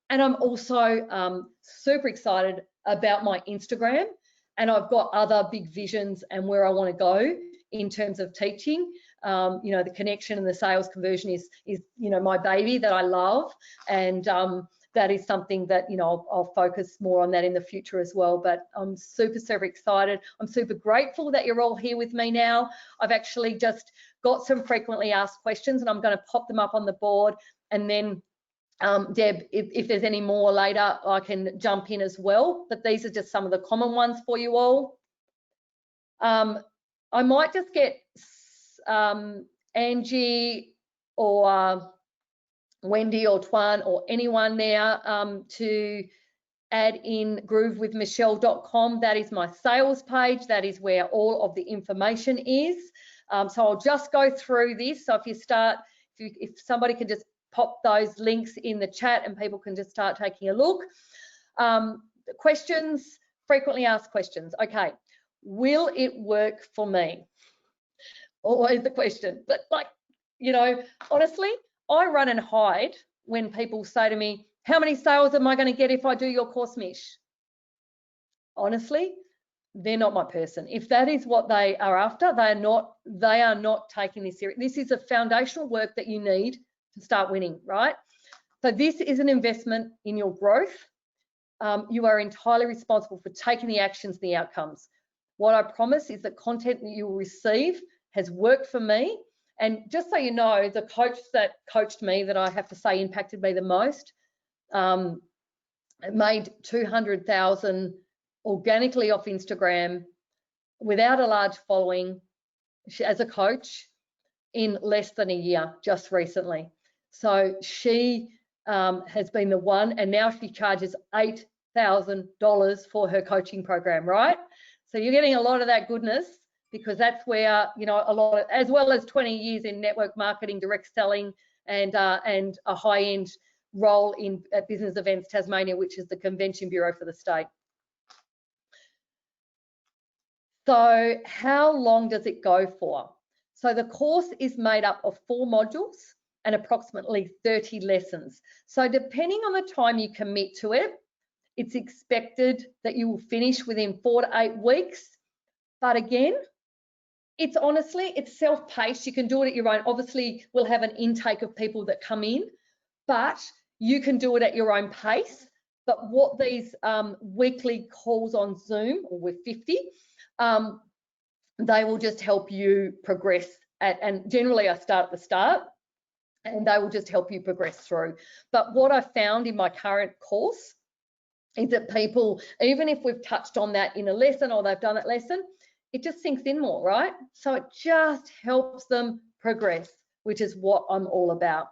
And I'm also super excited about my Instagram, and I've got other big visions and where I want to go in terms of teaching. You know, the connection and the sales conversion is you know, my baby that I love, and that is something that, you know, I'll focus more on that in the future as well. But I'm super excited. I'm super grateful that you're all here with me now. I've actually just got some frequently asked questions, and I'm going to pop them up on the board, and then Deb, if there's any more later, I can jump in as well. But these are just some of the common ones for you all. I might just get Angie or Wendy or Tuan or anyone now to add in groovewithmichelle.com. That is my sales page. That is where all of the information is. So I'll just go through this. So if somebody can just pop those links in the chat and people can just start taking a look. Questions, frequently asked questions. Okay, will it work for me? Always the question. But like, you know, honestly, I run and hide when people say to me, how many sales am I going to get if I do your course, Mish? Honestly, they're not my person. If that is what they are after, they are not taking this serious. This is a foundational work that you need to start winning, right? So this is an investment in your growth. You are entirely responsible for taking the actions and the outcomes. What I promise is that content that you will receive has worked for me. And just so you know, the coach that coached me, that I have to say impacted me the most, made 200,000 organically off Instagram without a large following as a coach in less than a year, just recently. So she has been the one, and now she charges $8,000 for her coaching program, right? So you're getting a lot of that goodness, because that's where, you know, a lot of, as well as 20 years in network marketing, direct selling, and a high-end role at Business Events Tasmania, which is the convention bureau for the state. So how long does it go for? So the course is made up of 4 modules and approximately 30 lessons. So depending on the time you commit to it, it's expected that you will finish within 4 to 8 weeks. But again, it's self-paced. You can do it at your own. Obviously, we'll have an intake of people that come in, but you can do it at your own pace. But what these weekly calls on Zoom, or with 50, they will just help you progress. And generally, I start at the start, and they will just help you progress through. But what I found in my current course is that people, even if we've touched on that in a lesson or they've done that lesson, it just sinks in more, right? So it just helps them progress, which is what I'm all about.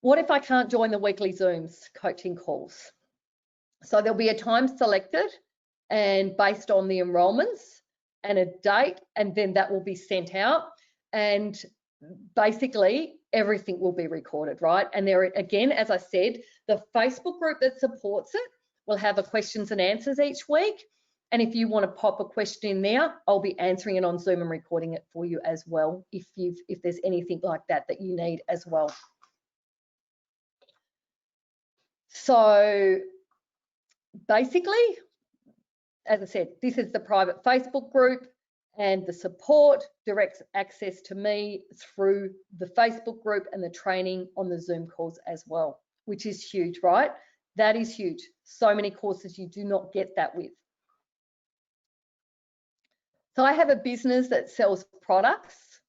What if I can't join the weekly Zooms coaching calls? So there'll be a time selected, and based on the enrollments, and a date, and then that will be sent out. And basically everything will be recorded, right? And there, again, as I said, the Facebook group that supports it will have a questions and answers each week. And if you want to pop a question in there, I'll be answering it on Zoom and recording it for you as well, if there's anything like that you need as well. So basically, as I said, this is the private Facebook group, and the support directs access to me through the Facebook group and the training on the Zoom calls as well, which is huge, right? That is huge. So many courses you do not get that with. So I have a business that sells products.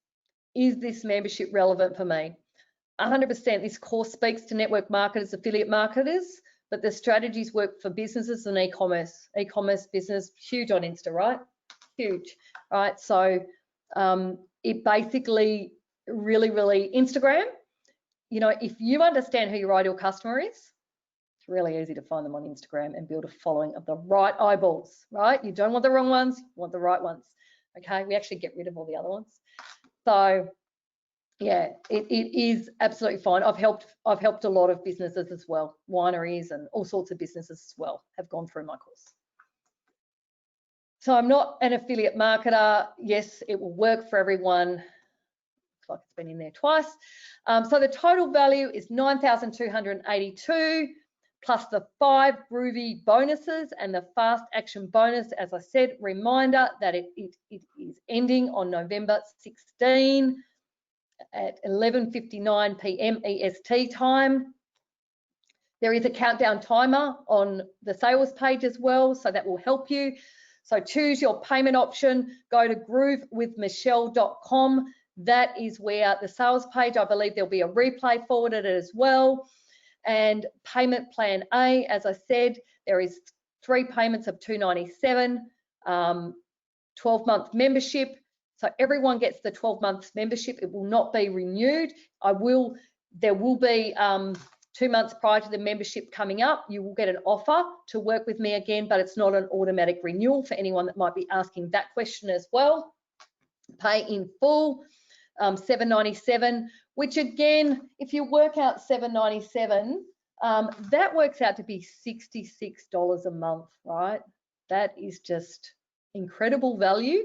Is this membership relevant for me? 100%. This course speaks to network marketers, affiliate marketers, but the strategies work for businesses and e-commerce. E-commerce business, huge on Insta, right? Huge, right? So it basically really, Instagram, you know, if you understand who your ideal customer is, it's really easy to find them on Instagram and build a following of the right eyeballs, right? You don't want the wrong ones, you want the right ones, okay? We actually get rid of all the other ones. So yeah, it is absolutely fine. I've helped a lot of businesses as well, wineries and all sorts of businesses as well have gone through my course. So I'm not an affiliate marketer. Yes, it will work for everyone. Looks like it's been in there twice. So the total value is $9,282 plus the 5 Groovy bonuses and the fast action bonus. As I said, reminder that it is ending on November 16 at 11:59 p.m. EST time. There is a countdown timer on the sales page as well, so that will help you. So choose your payment option, go to groovewithmichelle.com. That is where the sales page, I believe there'll be a replay forwarded as well. And payment plan A, as I said, there is 3 payments of $297, 12-month membership. So everyone gets the 12 months membership. It will not be renewed. There will be 2 months prior to the membership coming up, you will get an offer to work with me again, but it's not an automatic renewal for anyone that might be asking that question as well. Pay in full, $797, which again, if you work out $797, that works out to be $66 a month, right? That is just incredible value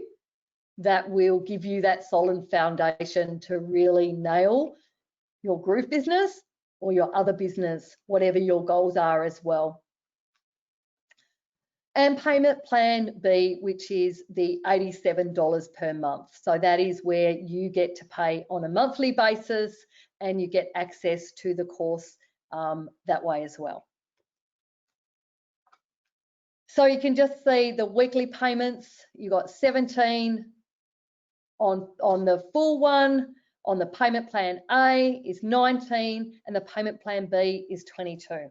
that will give you that solid foundation to really nail your Groove business or your other business, whatever your goals are as well. And payment plan B, which is the $87 per month. So that is where you get to pay on a monthly basis and you get access to the course that way as well. So you can just see the weekly payments. You got 17 on the full one. On the payment plan A is 19 and the payment plan B is 22.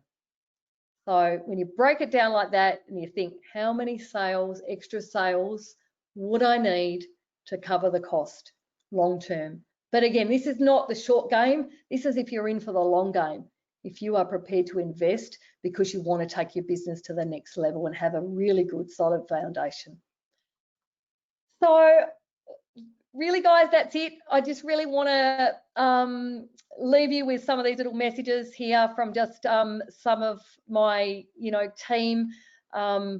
So when you break it down like that and you think, how many sales, extra sales would I need to cover the cost long term? But again, this is not the short game. This is if you're in for the long game. If you are prepared to invest because you want to take your business to the next level and have a really good solid foundation. So really, guys, that's it. I just really want to leave you with some of these little messages here from just some of my, team. I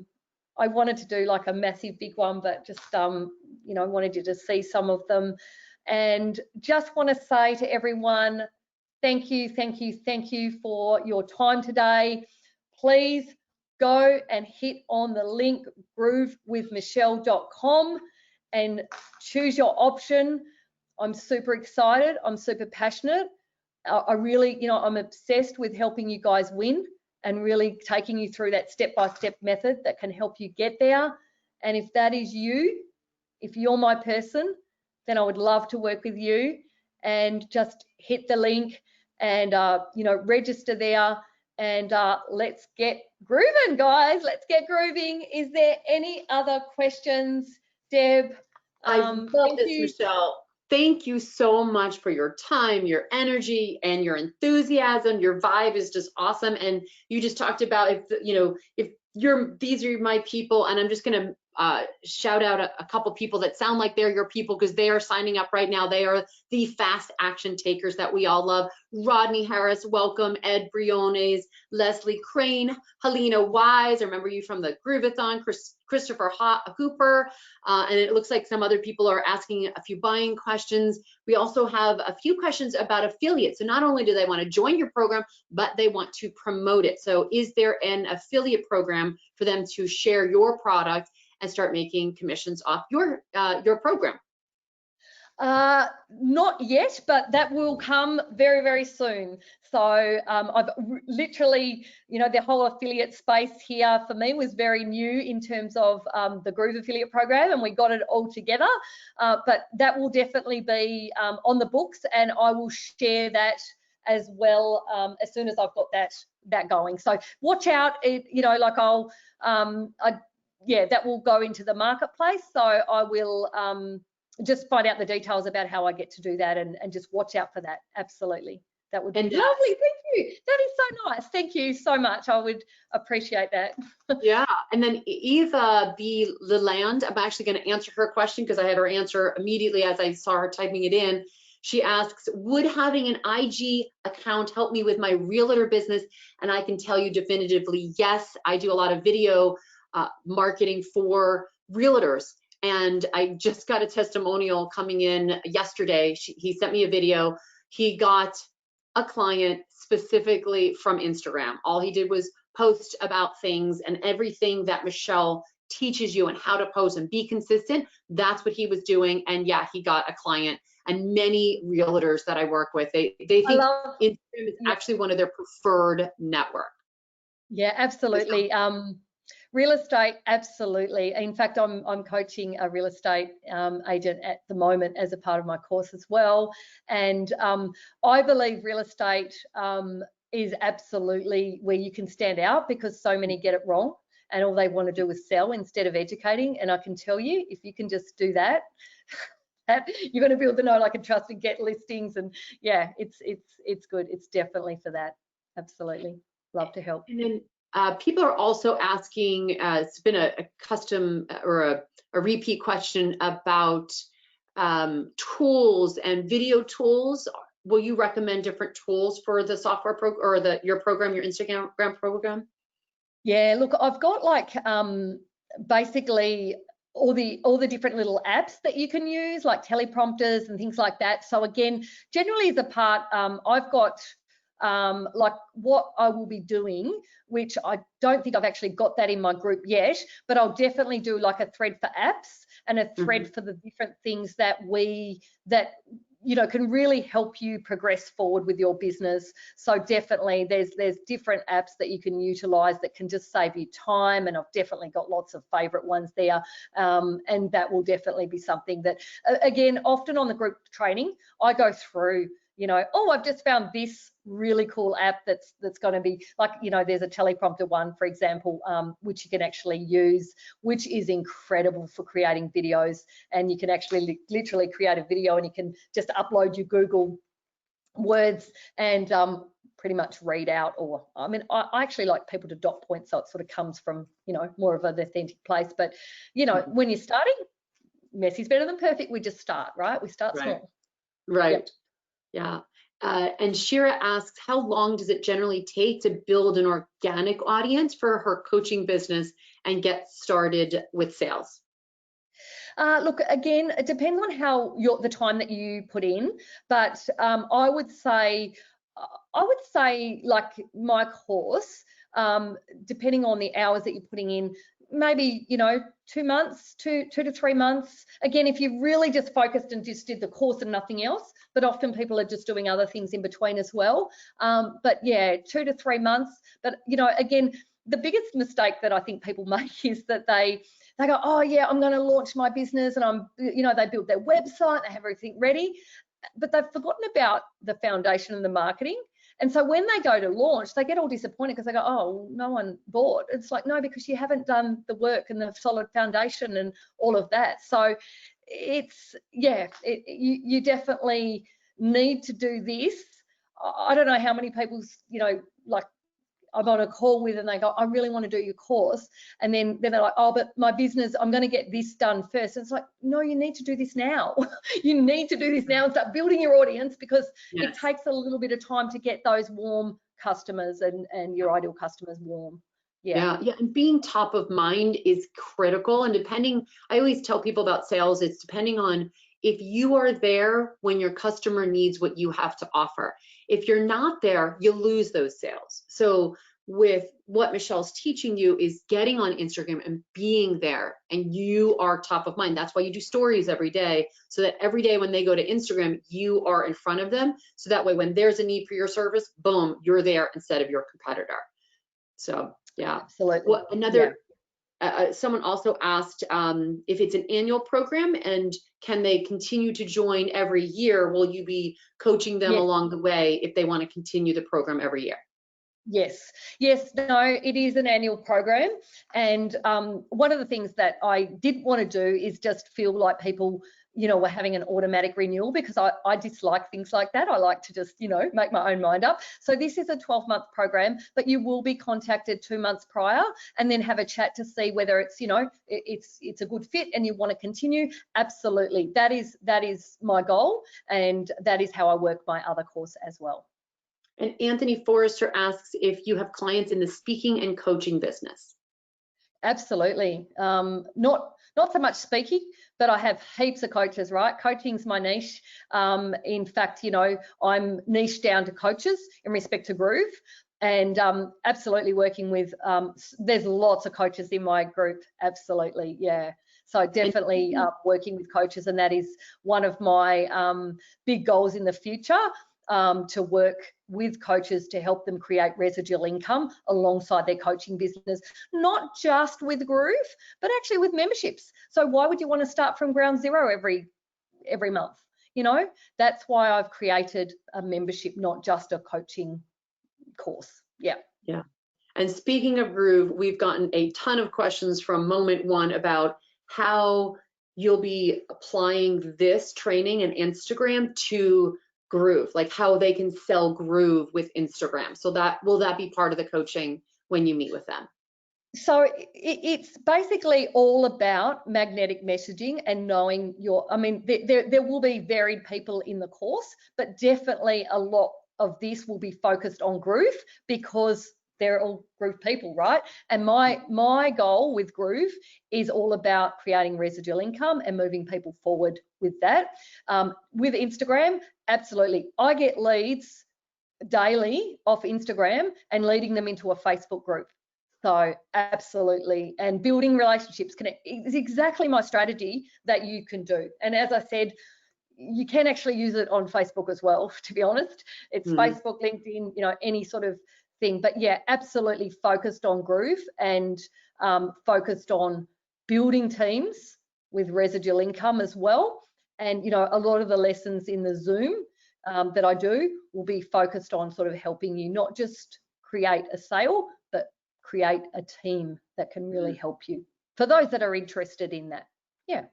wanted to do like a massive big one, but just, I wanted you to see some of them. And just want to say to everyone, thank you for your time today. Please go and hit on the link groovewithmichelle.com and choose your option. I'm super excited. I'm super passionate. I really, I'm obsessed with helping you guys win and really taking you through that step-by-step method that can help you get there. And if that is you, if you're my person, then I would love to work with you. And just hit the link and, register there. And let's get grooving, guys. Let's get grooving. Is there any other questions? Deb, I love this, Michelle. Thank you so much for your time, your energy, and your enthusiasm. Your vibe is just awesome. And you just talked about if these are my people, and I'm just gonna shout out a couple people that sound like they're your people, because they are signing up right now. They are the fast action takers that we all love. Rodney Harris, welcome. Ed Briones, Leslie Crane, Helena Wise, I remember you from the Groovathon, Christopher Hooper, and it looks like some other people are asking a few buying questions. We also have a few questions about affiliates. So not only do they want to join your program, but they want to promote it. So is there an affiliate program for them to share your product and start making commissions off your program? Not yet, but that will come very, very soon. So I've literally, the whole affiliate space here for me was very new in terms of the Groove affiliate program, and we got it all together. But that will definitely be on the books, and I will share that as well as soon as I've got that going. So watch out. That will go into the marketplace. So I will just find out the details about how I get to do that, and just watch out for that. Absolutely. That would be lovely. Thank you. That is so nice. Thank you so much. I would appreciate that. Yeah. And then Eva B. Leland, I'm actually going to answer her question because I had her answer immediately as I saw her typing it in. She asks, would having an IG account help me with my realtor business? And I can tell you definitively, yes. I do a lot of video marketing for realtors. And I just got a testimonial coming in yesterday. He sent me a video. He got a client specifically from Instagram. All he did was post about things, and everything that Michelle teaches you and how to post and be consistent, that's what he was doing. And yeah, he got a client. And many realtors that I work with, they think Instagram is actually one of their preferred network. Yeah, absolutely. Real estate, absolutely. In fact, I'm coaching a real estate agent at the moment as a part of my course as well. And I believe real estate is absolutely where you can stand out, because so many get it wrong and all they want to do is sell instead of educating. And I can tell you, if you can just do that, you're going to be able to know, like, and trust and get listings. And yeah, it's good. It's definitely for that. Absolutely. Love to help. And then people are also asking, it's been a custom or a repeat question about tools and video tools. Will you recommend different tools for the software or your program, your Instagram program? Yeah, look, I've got like basically all the different little apps that you can use, like teleprompters and things like that. So again, generally as a part, I've got like what I will be doing, which I don't think I've actually got that in my group yet, but I'll definitely do like a thread for apps and a thread for the different things that can really help you progress forward with your business. So definitely there's different apps that you can utilize that can just save you time, and I've definitely got lots of favorite ones there, and that will definitely be something that, again, often on the group training I go through, I've just found this really cool app that's going to be like, there's a teleprompter one, for example, which you can actually use, which is incredible for creating videos. And you can actually literally create a video, and you can just upload your Google words and pretty much read out. Or I actually like people to dot points, so it sort of comes from more of an authentic place. But when you're starting, messy's better than perfect. We just start, right? We start small. Right. Yep. Yeah. And Shira asks, how long does it generally take to build an organic audience for her coaching business and get started with sales? Look, again, it depends on how the time that you put in, but I would say like my course, depending on the hours that you're putting in, maybe 2 months, 2 to 3 months. Again, if you really just focused and just did the course and nothing else, but often people are just doing other things in between as well. But yeah, 2 to 3 months. But again, the biggest mistake that I think people make is that they go, oh yeah, I'm going to launch my business, and they build their website, they have everything ready, but they've forgotten about the foundation and the marketing. And so when they go to launch, they get all disappointed because they go, oh, no one bought. It's like, no, because you haven't done the work and the solid foundation and all of that. So you definitely need to do this. I don't know how many people, like I'm on a call with and they go, I really want to do your course. And then they're like, oh, but my business, I'm going to get this done first. And it's like, no, you need to do this now. You need to do this now and start building your audience, because it takes a little bit of time to get those warm customers and your ideal customers warm. Yeah, and being top of mind is critical. And depending, I always tell people about sales, it's depending on if you are there when your customer needs what you have to offer. If you're not there, you lose those sales. So with what Michelle's teaching you is getting on Instagram and being there, and you are top of mind. That's why you do stories every day, so that every day when they go to Instagram, you are in front of them. So that way, when there's a need for your service, boom, you're there instead of your competitor. So yeah, absolutely. Well, another, someone also asked if it's an annual program and can they continue to join every year? Will you be coaching them along the way if they want to continue the program every year? Yes, no, it is an annual program. And one of the things that I did want to do is just feel like people, you know, were having an automatic renewal, because I dislike things like that. I like to just, you know, make my own mind up. So this is a 12-month program, but you will be contacted 2 months prior and then have a chat to see whether it's, you know, it's a good fit and you want to continue. Absolutely. That is my goal, and that is how I work my other course as well. And Anthony Forrester asks if you have clients in the speaking and coaching business. Absolutely. Not so much speaking, but I have heaps of coaches, right? Coaching's my niche. In fact, you know, I'm niche down to coaches in respect to Groove, and absolutely working with, there's lots of coaches in my group. Absolutely, yeah. So definitely working with coaches, and that is one of my big goals in the future. To work with coaches to help them create residual income alongside their coaching business, not just with Groove, but actually with memberships. So why would you want to start from ground zero every month? You know, that's why I've created a membership, not just a coaching course. Yeah. And speaking of Groove, we've gotten a ton of questions from Moment One about how you'll be applying this training and Instagram to Groove, like how they can sell Groove with Instagram. So will that be part of the coaching when you meet with them? So it's basically all about magnetic messaging and knowing I mean, there will be varied people in the course, but definitely a lot of this will be focused on Groove, because they're all Groove people, right? And my goal with Groove is all about creating residual income and moving people forward with that. With Instagram, absolutely. I get leads daily off Instagram and leading them into a Facebook group. So absolutely, and building relationships is exactly my strategy that you can do. And as I said, you can actually use it on Facebook as well, to be honest. It's Facebook, LinkedIn, you know, any sort of thing. But yeah, absolutely focused on Groove and focused on building teams with residual income as well. And, you know, a lot of the lessons in the Zoom that I do will be focused on sort of helping you not just create a sale, but create a team that can really help you, for those that are interested in that. Yeah.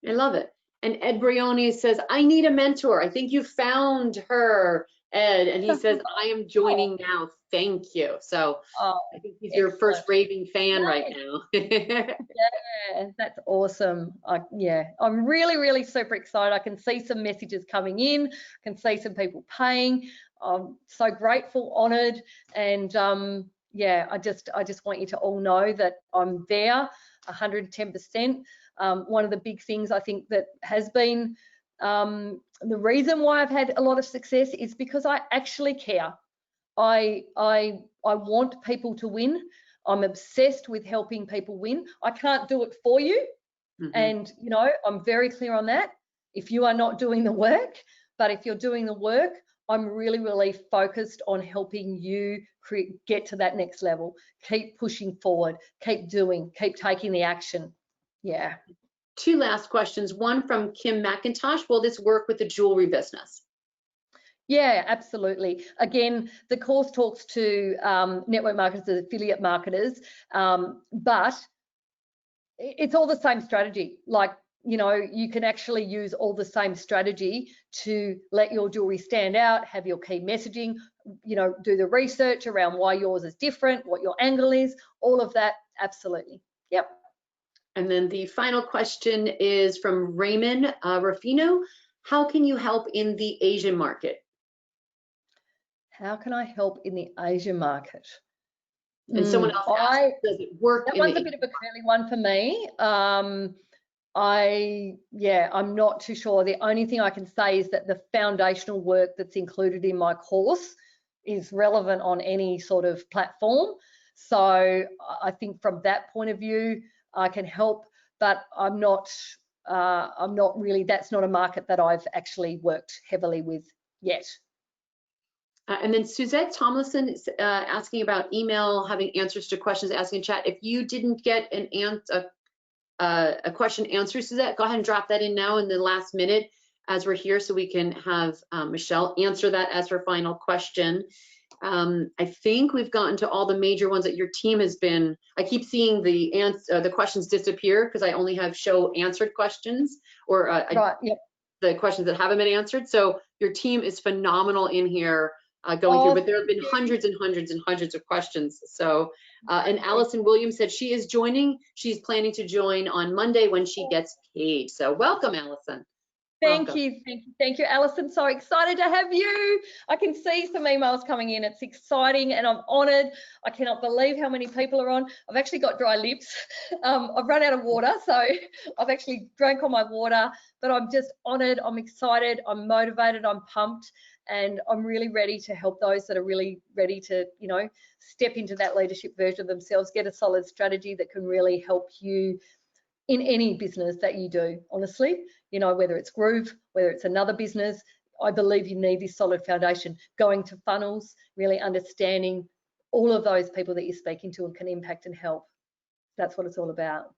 I love it. And Ed Brioni says, I need a mentor. I think you found her, Ed. And he says, I am joining now. Thank you. So I think he's your first raving fan right now. Yeah, that's awesome. Yeah, I'm really super excited. I can see some messages coming in. I can see some people paying. I'm so grateful, honored, and yeah, I just want you to all know that I'm there 110%. One of the big things I think that has been the reason why I've had a lot of success is because I actually care. I want people to win. I'm obsessed with helping people win. I can't do it for you. And, you know, I'm very clear on that. If you are not doing the work, but if you're doing the work, I'm really focused on helping you get to that next level. Keep pushing forward, keep doing, keep taking the action. Yeah. Two last questions. One from Kim McIntosh. Will this work with the jewelry business? Yeah, absolutely. Again, the course talks to network marketers, affiliate marketers, but it's all the same strategy. Like you can actually use all the same strategy to let your jewelry stand out, have your key messaging, do the research around why yours is different, what your angle is, all of that. Absolutely. Yep. And then the final question is from Raymond Ruffino. How can you help in the Asian market? How can I help in the Asian market? And someone else asked, does it work? That one's a bit of a curly one for me. I'm not too sure. The only thing I can say is that the foundational work that's included in my course is relevant on any sort of platform. So I think from that point of view, I can help, but I'm not really, that's not a market that I've actually worked heavily with yet. And then Suzette Tomlinson is asking about email, having answers to questions, asking in chat. If you didn't get a question answered, Suzette, go ahead and drop that in now in the last minute as we're here, so we can have Michelle answer that as her final question. I think we've gotten to all the major ones that your team has been. I keep seeing the questions disappear because I only have show answered questions, or right, yep. The questions that haven't been answered. So your team is phenomenal in here. Going through, but there have been hundreds and hundreds and hundreds of questions. So, and Allison Williams said she is joining. She's planning to join on Monday when she gets paid. So welcome, Allison. Thank you, Allison. So excited to have you. I can see some emails coming in. It's exciting and I'm honoured. I cannot believe how many people are on. I've actually got dry lips. I've run out of water, so I've actually drank all my water, but I'm just honoured. I'm excited. I'm motivated. I'm pumped. And I'm really ready to help those that are really ready to, step into that leadership version of themselves, get a solid strategy that can really help you in any business that you do, honestly. Whether it's Groove, whether it's another business, I believe you need this solid foundation. Going to funnels, really understanding all of those people that you're speaking to and can impact and help. That's what it's all about.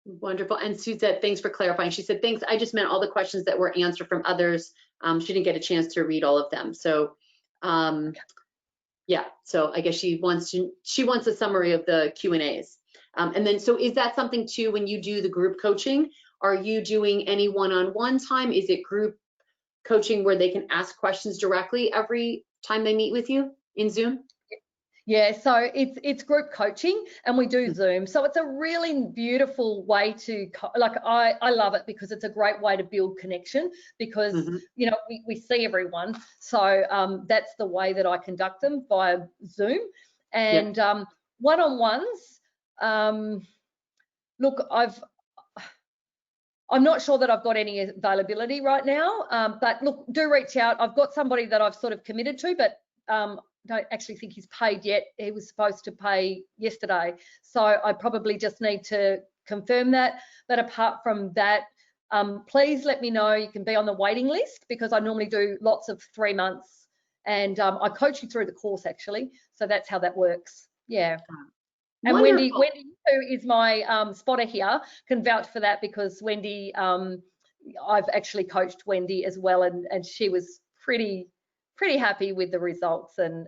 Wonderful. And Suzette, thanks for clarifying. She said, thanks. I just meant all the questions that were answered from others. She didn't get a chance to read all of them. So, yeah, so I guess she wants a summary of the Q&As. And then, so is that something too, when you do the group coaching, are you doing any one-on-one time? Is it group coaching where they can ask questions directly every time they meet with you in Zoom? Yeah, so it's group coaching and we do Zoom. So it's a really beautiful way to, I love it because it's a great way to build connection because, we see everyone. So that's the way that I conduct them via Zoom. And one-on-ones, look, I'm not sure that I've got any availability right now, but look, do reach out. I've got somebody that I've sort of committed to, but don't actually think he's paid yet. He was supposed to pay yesterday. So I probably just need to confirm that. But apart from that, please let me know. You can be on the waiting list because I normally do lots of 3 months and I coach you through the course actually. So that's how that works. Yeah. And Wendy, who is my spotter here, can vouch for that because Wendy, I've actually coached Wendy as well, and she was pretty happy with the results and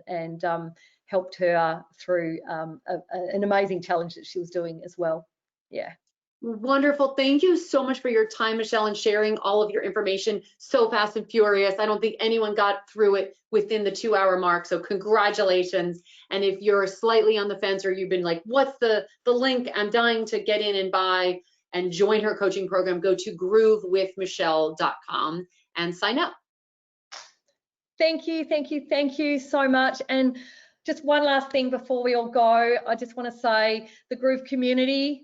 helped her through an amazing challenge that she was doing as well. Yeah. Wonderful. Thank you so much for your time, Michelle, and sharing all of your information so fast and furious. I don't think anyone got through it within the 2-hour mark. So congratulations. And if you're slightly on the fence or you've been like, what's the link? I'm dying to get in and buy and join her coaching program, go to groovewithmichelle.com and sign up. Thank you so much. And just one last thing before we all go, I just want to say the Groove community,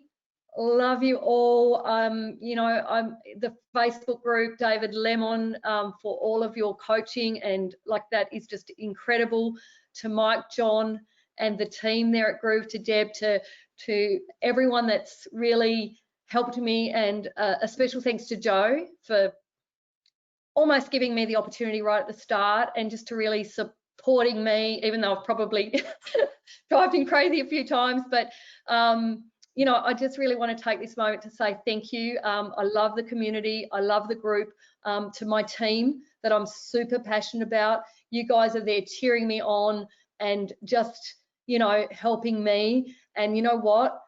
love you all. I'm the Facebook group, David Lemon, for all of your coaching, and like that is just incredible. To Mike, John, and the team there at Groove, to Deb, to everyone that's really helped me, and a special thanks to Joe for almost giving me the opportunity right at the start and just to really supporting me, even though I've probably driven him crazy a few times. But I just really want to take this moment to say thank you. I love the community. I love the group. To my team that I'm super passionate about. You guys are there cheering me on and just, helping me. And you know what?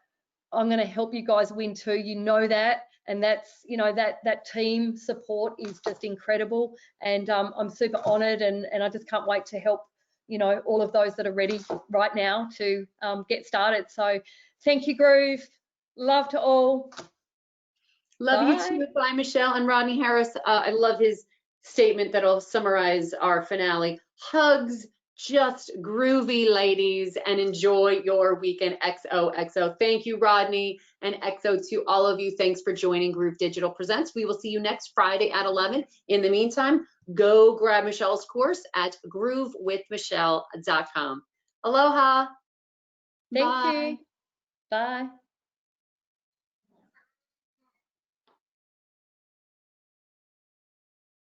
I'm going to help you guys win too. You know that. and that's, you know, that team support is just incredible, and I'm super honored, and I just can't wait to help, you know, all of those that are ready right now to get started. So thank you, Groove. Love to all. Love Bye. you too. Bye, Michelle. And Rodney Harris, I love his statement that'll summarize our finale. Hugs, just groovy, ladies, and enjoy your weekend. XOXO. Thank you, Rodney, and XO to all of you. Thanks for joining Groove Digital Presents. We will see you next Friday at 11. In the meantime, go grab Michelle's course at groovewithmichelle.com. Aloha. Thank Bye. you. Bye.